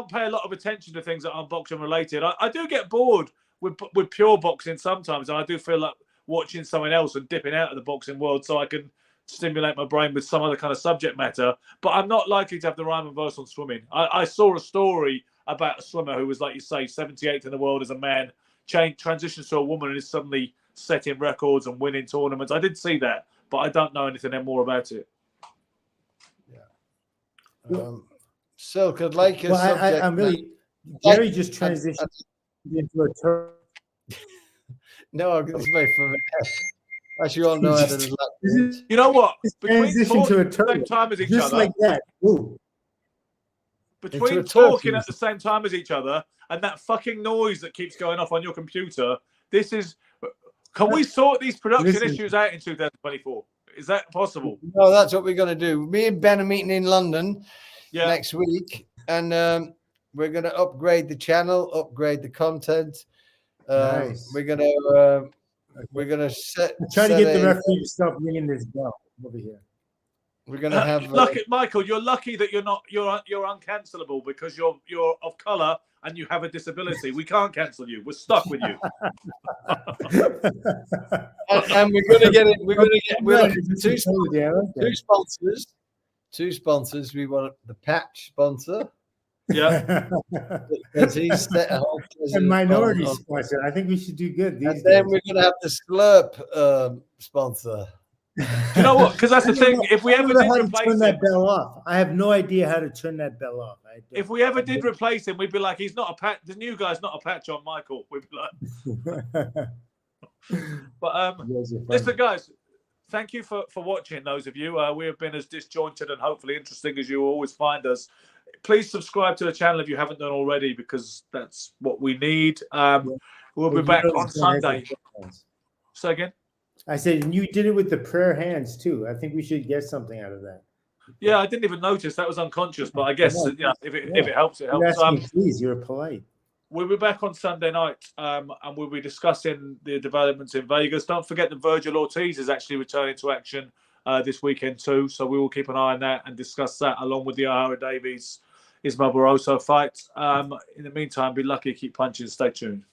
pay a lot of attention to things that aren't boxing related. I do get bored with pure boxing sometimes, and I do feel like watching someone else and dipping out of the boxing world so I can stimulate my brain with some other kind of subject matter. But I'm not likely to have the rhyme and verse on swimming. I saw a story about a swimmer who was, like you say, 78th in the world as a man, transitions to a woman and is suddenly setting records and winning tournaments. I did see that, but I don't know anything more about it. Silk, I'd like a subject. I'm really Gary just transitioned into a term. No, this is my favorite. As you all know, you know what? Transition to a term. Same time as each just other. Like that. Ooh. Between talking at the same time as each other and that fucking noise that keeps going off on your computer, this is. Can we sort these production issues out in 2024? Is that possible? No, that's what we're going to do. Me and Ben are meeting in London next week, and we're going to upgrade the channel, upgrade the content. Nice. We're going to try to get the referee to stop ringing this bell over here. We're going to have. Michael, you're lucky that you're uncancelable because you're of color and you have a disability. We can't cancel you. We're stuck with you. And we're going to get it. We're going to get two sponsors. Two sponsors. We want the patch sponsor. Yeah. Because he's set a whole minority sponsor. I think we should do good. And then we're going to have the Slurp sponsor. You know what? Because that's the thing. If we ever did replace turn that bell off, I have no idea how to turn that bell off. If we ever did replace him, we'd be like, he's not a patch. The new guy's not a patch on Michael. We'd be like. But listen, guys, thank you for watching. Those of you, we have been as disjointed and hopefully interesting as you always find us. Please subscribe to the channel if you haven't done already, because that's what we need. We'll be back on Sunday. Say again. I said you did it with the prayer hands too. I think we should get something out of that. Yeah, I didn't even notice. That was unconscious, but I guess if it helps, it helps. Please, you're polite. We'll be back on Sunday night, and we'll be discussing the developments in Vegas. Don't forget that Virgil Ortiz is actually returning to action this weekend too, so we will keep an eye on that and discuss that along with the O'Hara Davies Ismael Barroso fight. In the meantime, be lucky, keep punching, stay tuned.